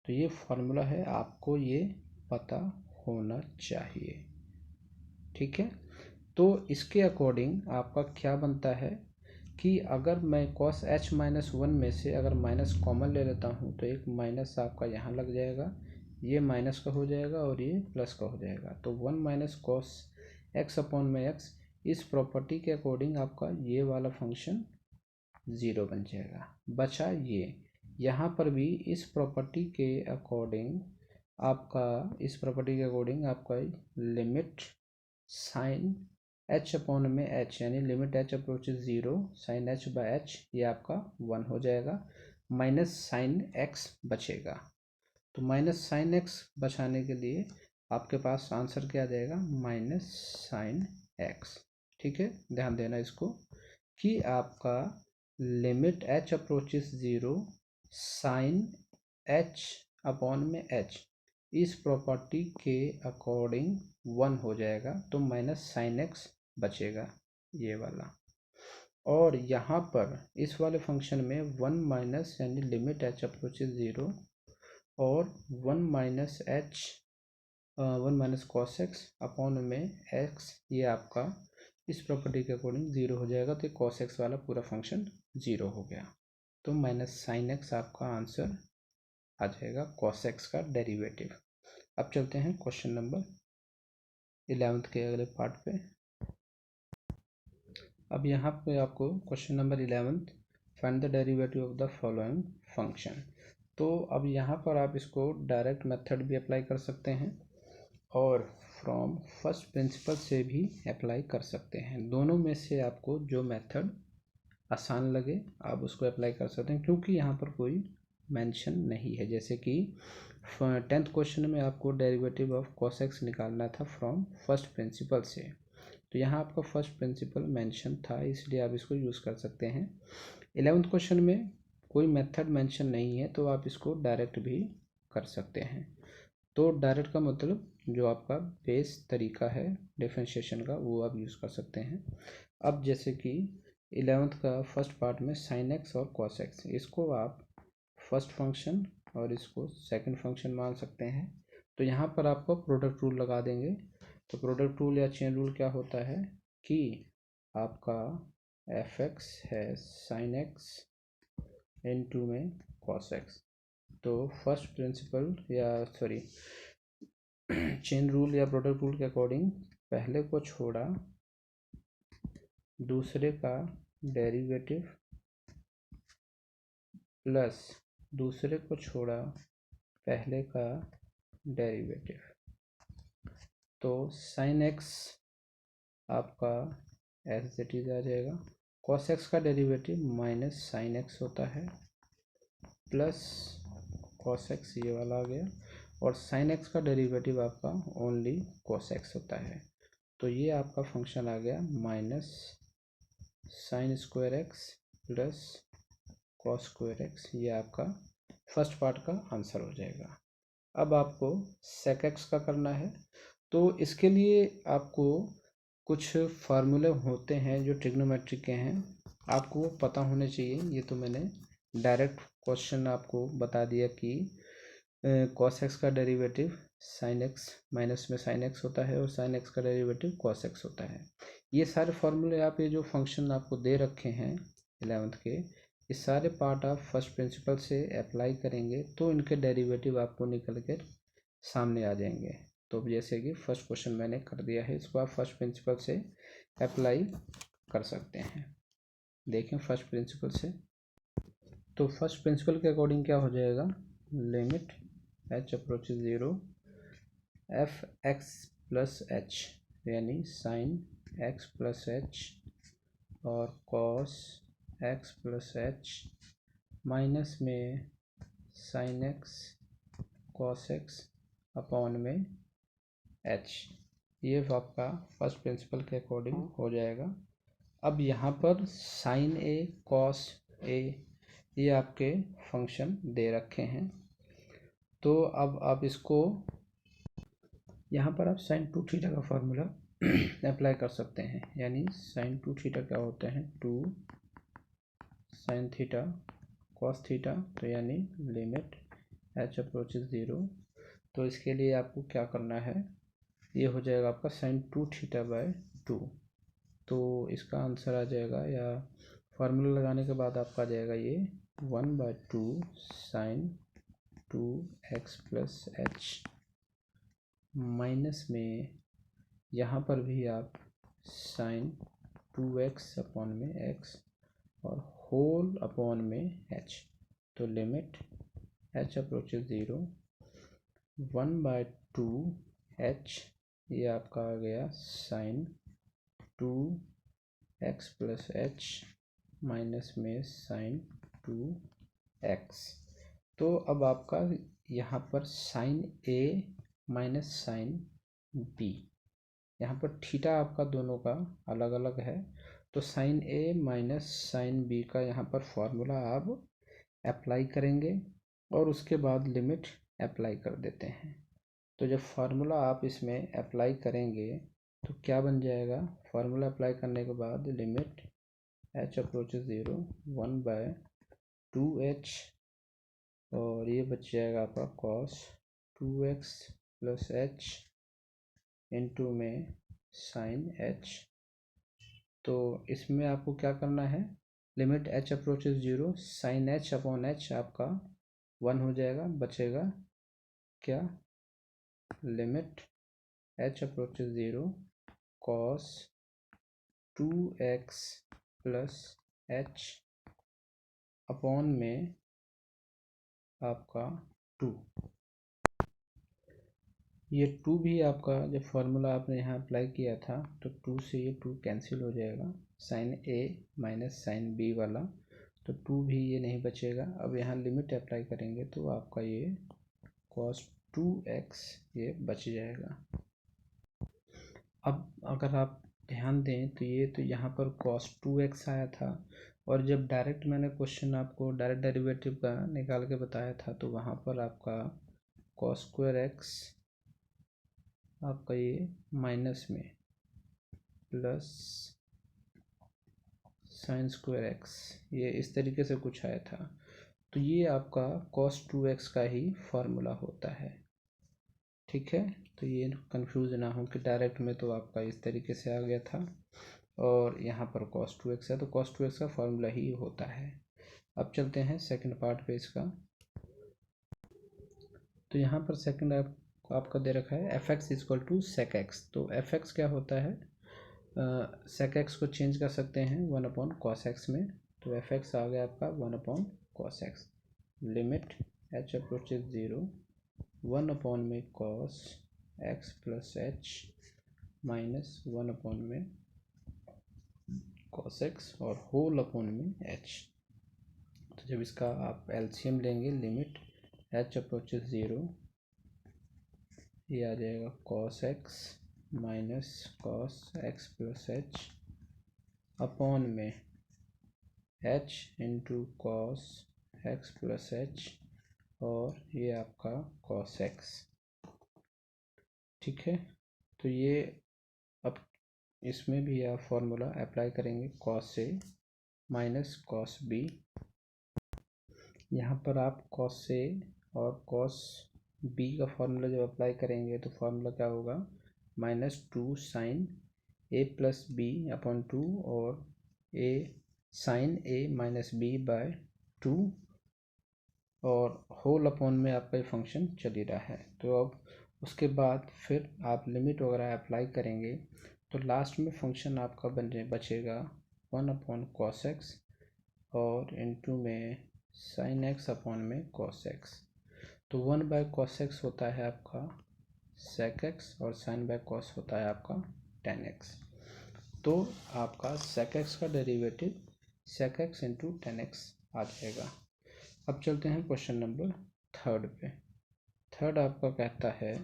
तो ये फॉर्मूला है, आपको ये पता होना चाहिए, ठीक है। तो इसके अकॉर्डिंग आपका क्या बनता है कि अगर मैं cos h माइनस 1 में से अगर माइनस कॉमन ले लेता हूँ तो एक माइनस आपका यहाँ लग जाएगा, ये माइनस का हो जाएगा और ये प्लस का हो जाएगा। तो 1 माइनस cos x अपॉन में x, इस प्रॉपर्टी के अकॉर्डिंग आपका ये वाला फंक्शन 0 बन जाएगा। बचा ये, यहाँ पर भी इस प्रॉपर्टी के अकॉर्डिंग आपका लिमिट साइन h अपॉन में h, यानी limit h approaches 0 sine h by h ये आपका 1 हो जाएगा, माइनस साइन x बचेगा। तो माइनस साइन x बचाने के लिए आपके पास आंसर क्या आ जाएगा, माइनस साइन x, ठीक है। ध्यान देना इसको कि आपका limit h approaches 0 sine h upon में h इस प्रॉपर्टी के अकॉर्डिंग 1 हो जाएगा, तो माइनस साइन x बचेगा ये वाला। और यहाँ पर इस वाले फंक्शन में 1 माइनस यानी लिमिट h अप्रोचेस 0 और 1 माइनस कॉस x अपॉन में x ये आपका इस प्रॉपर्टी के अकॉर्डिंग 0 हो जाएगा। तो कॉस x वाला पूरा फंक्शन 0 हो गया, तो माइनस साइन x आपका आंसर आ जाएगा कॉस x का डेरिवेटिव। अब चलते हैं क्वेश्चन नंबर 11 के अगले पार्ट पे। अब यहाँ पे आपको question number 11, find the derivative of the following function. तो अब यहाँ पर आप इसको डायरेक्ट मेथड भी अप्लाई कर सकते हैं और फ्रॉम फर्स्ट प्रिंसिपल से भी अप्लाई कर सकते हैं। दोनों में से आपको जो मेथड आसान लगे आप उसको अप्लाई कर सकते हैं, क्योंकि यहाँ पर कोई मेंशन नहीं है। जैसे कि 10th क्वेश्चन में आपको डेरिवेटिव ऑफ cos x निकालना था फ्रॉम फर्स्ट प्रिंसिपल से, तो यहाँ आपका फर्स्ट प्रिंसिपल मेंशन था, इसलिए आप इसको यूज़ कर सकते हैं। 11th क्वेश्चन में कोई मेथड मेंशन नहीं है, तो आप इसको डायरेक्ट भी कर सकते हैं। तो डायरेक्ट का मतलब जो आपका बेस तरीका है डिफरेंशिएशन का वो आप यूज़ कर सकते हैं। अब जैसे कि 11th का फर्स्ट पार्ट में साइन एक्स और कॉस एक्स, इसको आप फर्स्ट फंक्शन और इसको सेकंड फंक्शन मान सकते हैं। तो यहाँ पर आपको प्रोडक्ट रूल लगा देंगे। तो प्रोडक्ट रूल या चेन रूल क्या होता है कि आपका एफ एक्स है साइन एक्स इनटू में कॉस एक्स। तो फर्स्ट प्रिंसिपल या सॉरी चेन रूल या प्रोडक्ट रूल के अकॉर्डिंग पहले को छोड़ा दूसरे का डेरिवेटिव प्लस दूसरे को छोड़ा पहले का डेरिवेटिव। तो साइन एक्स आपका एज इट इज आ जाएगा, कॉस एक्स का डेरिवेटिव माइनस साइन एक्स होता है, प्लस कॉस एक्स ये वाला आ गया, और साइन एक्स का डेरिवेटिव आपका ओनली कॉस एक्स होता है। तो ये आपका फंक्शन आ गया minus sine square x plus cos square x, ये आपका फर्स्ट पार्ट का आंसर हो जाएगा। अब आपको सेक एक्स का करना है, तो इसके लिए आपको कुछ फार्मूले होते हैं जो ट्रिग्नोमेट्री के हैं, आपको वो पता होने चाहिए। ये तो मैंने डायरेक्ट क्वेश्चन आपको बता दिया कि कॉस एक्स का डेरिवेटिव साइन एक्स माइनस में साइन एक्स होता है और साइन एक्स का डेरिवेटिव कॉस एक्स होता है। ये सारे फार्मूले आप ये जो फंक्शन आपको दे रखे हैं 11th के, ये सारे पार्ट आप फर्स्ट प्रिंसिपल से अप्लाई करेंगे तो इनके डेरिवेटिव आपको निकल कर सामने आ जाएंगे। तो जैसे कि फर्स्ट क्वेश्चन मैंने कर दिया है, इसको आप फर्स्ट प्रिंसिपल से अप्लाई कर सकते हैं। देखें फर्स्ट प्रिंसिपल से, तो फर्स्ट प्रिंसिपल के अकॉर्डिंग क्या हो जाएगा, limit h approaches 0 F X plus H यानी साइन एक्स प्लस एच और cos X plus H minus में sine X cos X upon में एच, ये आपका फर्स्ट प्रिंसिपल के अकॉर्डिंग हो जाएगा। अब यहाँ पर साइन ए कॉस ए ये आपके फंक्शन दे रखे हैं, तो अब आप इसको यहाँ पर आप साइन 2 थीटा का फार्मूला अप्लाई कर सकते हैं, यानी साइन 2 थीटा क्या होते हैं, 2 साइन थीटा कॉस थीटा, तो यानी लिमिट एच अप्रोचेज 0। तो इसके लिए आपको क्या करना है, ये हो जाएगा आपका साइन 2 थीटा बाय 2। तो इसका आंसर आ जाएगा, या फार्मूला लगाने के बाद आपका आ जाएगा ये 1/2 sign 2x plus H, minus में यहाँ पर भी आप साइन 2x अपॉन में x और होल अपॉन में h। तो लिमिट h अप्रोचेज 0, 1/2 h, ये आपका आ गया sine 2x plus H, minus में साइन 2x। तो अब आपका यहाँ पर sine a minus sine b, यहाँ पर थीटा आपका दोनों का अलग अलग है, तो sine a minus sine b का यहाँ पर फॉर्मूला आप अप्लाई करेंगे और उसके बाद लिमिट अप्लाई कर देते हैं। तो जब फार्मूला आप इसमें अप्लाई करेंगे तो क्या बन जाएगा, फार्मूला अप्लाई करने के बाद लिमिट h अप्रोचेज 0, 1/2h, और ये बच जाएगा आपका cos 2x plus h into में साइन h। तो इसमें आपको क्या करना है, limit h approaches 0, sine h upon h आपका 1 हो जाएगा, बचेगा क्या, limit h approaches 0 cos 2x plus h upon में आपका 2। ये 2 भी आपका जब फार्मूला आपने यहाँ अप्लाई किया था तो 2 से ये 2 कैंसिल हो जाएगा, sine a minus sine b वाला, तो 2 भी ये नहीं बचेगा। अब यहाँ लिमिट अप्लाई करेंगे तो आपका ये cos 2x ये बच जाएगा। अब अगर आप ध्यान दें तो ये तो यहाँ पर cos 2x आया था, और जब डायरेक्ट मैंने क्वेश्चन आपको डायरेक्ट डेरिवेटिव का निकाल के बताया था तो वहाँ पर आपका cos स्क्वायर x आपका ये माइनस में प्लस साइन स्क्वायर x, ये इस तरीके से कुछ आया था। तो ये आपका cos 2x का ही फॉर्मूला होता है, ठीक है। तो ये कंफ्यूज ना हो कि डायरेक्ट में तो आपका इस तरीके से आ गया था और यहाँ पर cos 2x है, तो cos 2x का फॉर्मूला ही होता है। अब चलते हैं सेकंड पार्ट पे इसका। तो यहाँ पर सेकंड आपका दे रखा है fx equal to sec x। तो fx क्या होता है, sec x को चेंज कर सकते हैं 1/cos x में, तो fx आ गया आपका 1/cos x। Limit h approaches 0, 1 में cos x plus h minus 1 में cos x और होल अपॉन में h। तो जब इसका आप एलसीएम लेंगे, लिमिट h अप्रोचेज 0, ये आ जाएगा cos x minus cos x plus h upon में h into cos x plus h, और ये आपका cos x, ठीक है। तो ये अब इसमें भी आप फॉर्मूला अप्लाई करेंगे, cos a minus cos b। यहाँ पर आप cos a और cos b का फॉर्मूला जब अप्लाई करेंगे तो फॉर्मूला क्या होगा, -2 sine a plus b upon 2 और a sine a minus b by 2, और होल अपॉन में आपका ये फंक्शन चल ही रहा है। तो अब उसके बाद फिर आप लिमिट वगैरह अप्लाई करेंगे तो लास्ट में फंक्शन आपका बचेगा 1/cos x और इनटू में साइन x अपॉन में cos x। तो 1/cos x होता है आपका sec x और sin cos होता है आपका tan x। तो आपका sec x का derivative sec x into tan x आ जाएगा। अब चलते हैं क्वेश्चन नंबर 3 पे। थर्ड आपका कहता है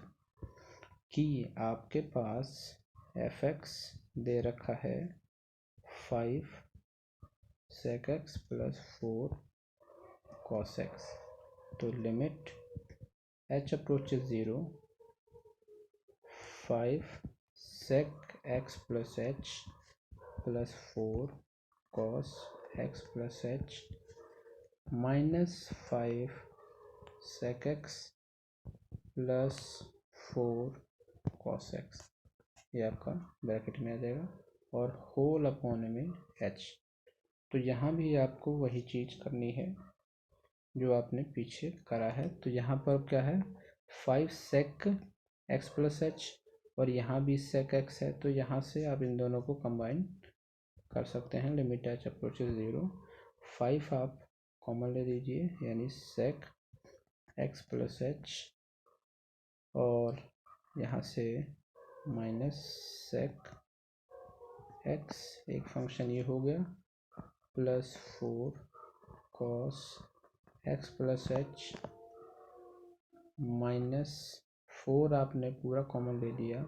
कि आपके पास fx दे रखा है 5 sec x plus 4 cos x। तो limit h approaches 0, 5 sec x plus h plus 4 cos x plus h minus 5 sec x plus 4 cos x, ये आपका ब्रैकेट में आ जाएगा, और होल अपॉन में h। तो यहाँ भी आपको वही चीज़ करनी है जो आपने पीछे करा है। तो यहाँ पर क्या है, 5 sec x प्लस h, और यहाँ भी sec x है, तो यहाँ से आप इन दोनों को कंबाइन कर सकते हैं। लिमिट h अप्रोचेज 0, 5 आप कॉमन ले लीजिए, यानी sec x प्लस h, और यहाँ से माइनस sec x, एक फंक्शन ये हो गया, plus 4 cos x plus h minus 4 आपने पूरा कॉमन ले लिया,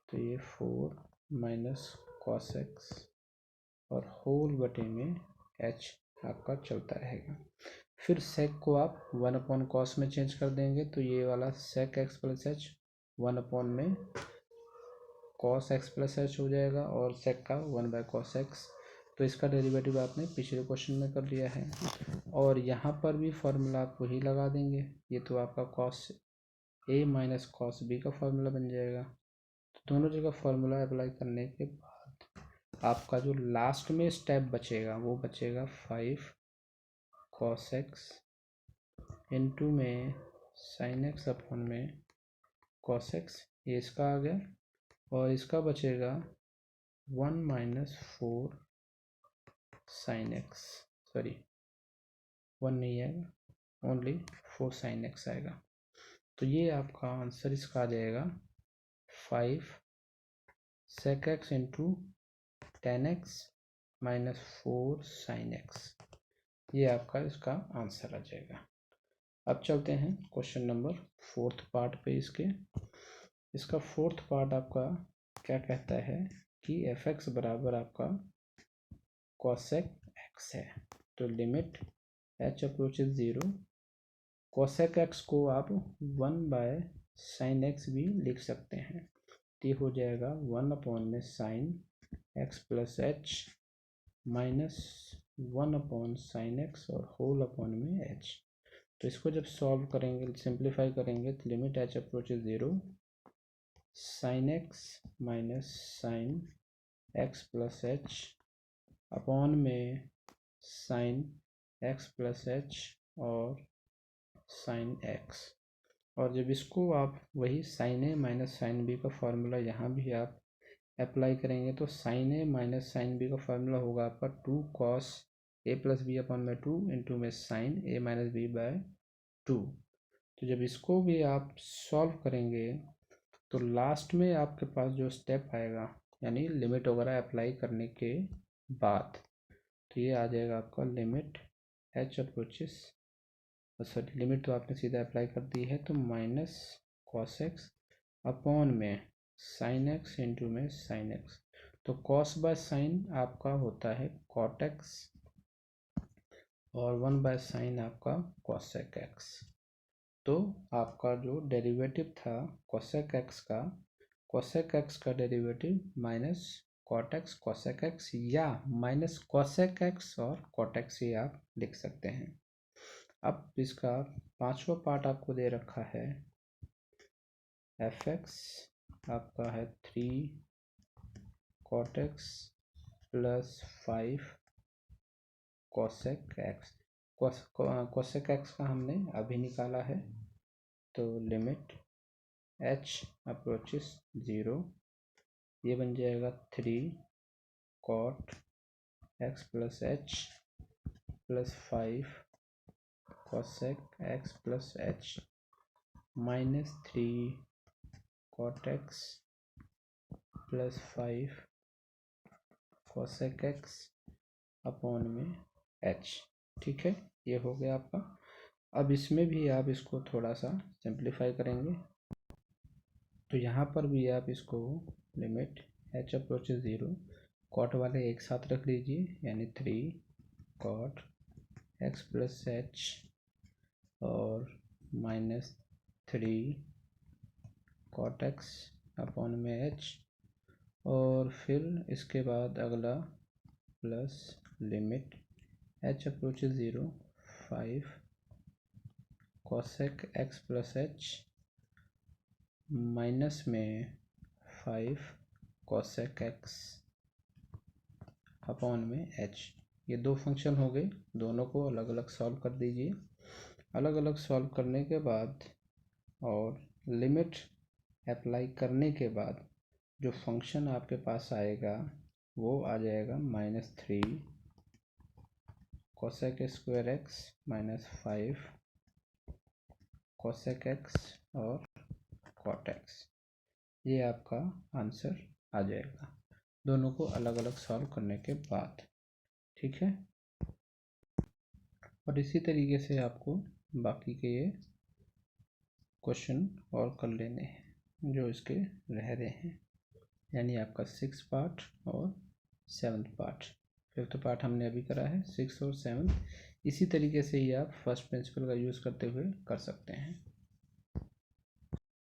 तो ये 4 माइनस cos x और होल बटे में h आपका चलता रहेगा। फिर sec को आप 1 अपॉन cos में चेंज कर देंगे, तो ये वाला sec x plus h 1 upon में cos x प्लस h हो जाएगा, और sec का 1 बाय cos x। तो इसका डेरिवेटिव आपने पिछले क्वेश्चन में कर लिया है, और यहाँ पर भी फॉर्मूला आप वही लगा देंगे। ये तो आपका cos a minus cos b का फॉर्मूला बन जाएगा। तो दोनों जगह फॉर्मूला अप्लाई करने के बाद आपका जो लास्ट में स्टेप बचेगा वो बचेगा 5 cos x इंटू में sin x अपॉन में cos x, ये इसका आ गया, और इसका बचेगा 1 माइनस 4 sin x, सॉरी 1 नहीं आएगा, ओनली 4 sin x आएगा। तो ये आपका आंसर इसका आ जाएगा 5 sec x into tan x minus 4 sin x, ये आपका इसका आंसर आ जाएगा। अब चलते हैं क्वेश्चन नंबर 4th पार्ट पे। इसका 4th पार्ट आपका क्या कहता है कि f(x) बराबर आपका cosec x है। तो limit h approaches 0, cosec x को आप 1 बाय sin x भी लिख सकते हैं, तो ये हो जाएगा 1 अपॉन में sin x plus h minus 1 upon sin x और होल अपॉन में h। तो इसको जब सॉल्व करेंगे, सिंप्लीफाई करेंगे, तो limit h approaches 0, sin x minus sin x plus h upon में sin x प्लस h और sin x। और जब इसको आप वही sin a minus sin b का फॉर्मूला यहाँ भी आप अप्लाई करेंगे, तो sin a minus sin b का फार्मूला होगा आपका 2 cos a plus b upon में 2 इंटू में sin a minus b by 2। तो जब इसको भी आप सॉल्व करेंगे तो लास्ट में आपके पास जो स्टेप आएगा, यानी लिमिट वगैरह अप्लाई करने के बाद, तो ये आ जाएगा आपका limit h approaches, sorry limit तो आपने सीधा अप्लाई कर दी है, तो माइनस cos x अपॉन में sin x इंटू में sin x। तो cos बाय sin आपका होता है cot x, और 1 बाय sin आपका cosec x। तो आपका जो डेरिवेटिव था cosec x का, cosec x का derivative minus cot x cosec x, या माइनस cosec x और cot x ये आप लिख सकते हैं। अब इसका 5वां पार्ट आपको दे रखा है, f(x) आपका है 3 cot x plus 5 cosec x। cosec x का हमने अभी निकाला है, तो लिमिट h अप्रोचेस 0, ये बन जाएगा 3 cot x plus h plus 5 cosec x plus h minus 3 cot x plus 5 cosec x upon में h। ठीक है, ये हो गया आपका। अब इसमें भी आप इसको थोड़ा सा सिंप्लीफाई करेंगे, तो यहाँ पर भी आप इसको लिमिट h अप्रोचेज 0, कॉट वाले एक साथ रख लीजिए, यानी 3 cot x प्लस h और माइनस cot x अपॉन में h, और फिर इसके बाद अगला plus limit h approaches 0 5 cosec x plus h minus में 5 cosec x अपॉन में h। ये दो फंक्शन हो गए, दोनों को अलग अलग सॉल्व कर दीजिए। अलग अलग सॉल्व करने के बाद और लिमिट अप्लाई करने के बाद जो फंक्शन आपके पास आएगा वो आ जाएगा -3 cosec square x minus 5 cosec x और cot x। ये आपका आंसर आ जाएगा दोनों को अलग अलग सॉल्व करने के बाद। ठीक है, और इसी तरीके से आपको बाकी के ये क्वेश्चन और कर लेने हैं जो इसके रह रहे हैं, यानी आपका 6th पार्ट और 7th पार्ट। 5th पार्ट हमने अभी करा है, 6th और 7th इसी तरीके से ही आप फर्स्ट प्रिंसिपल का यूज़ करते हुए कर सकते हैं।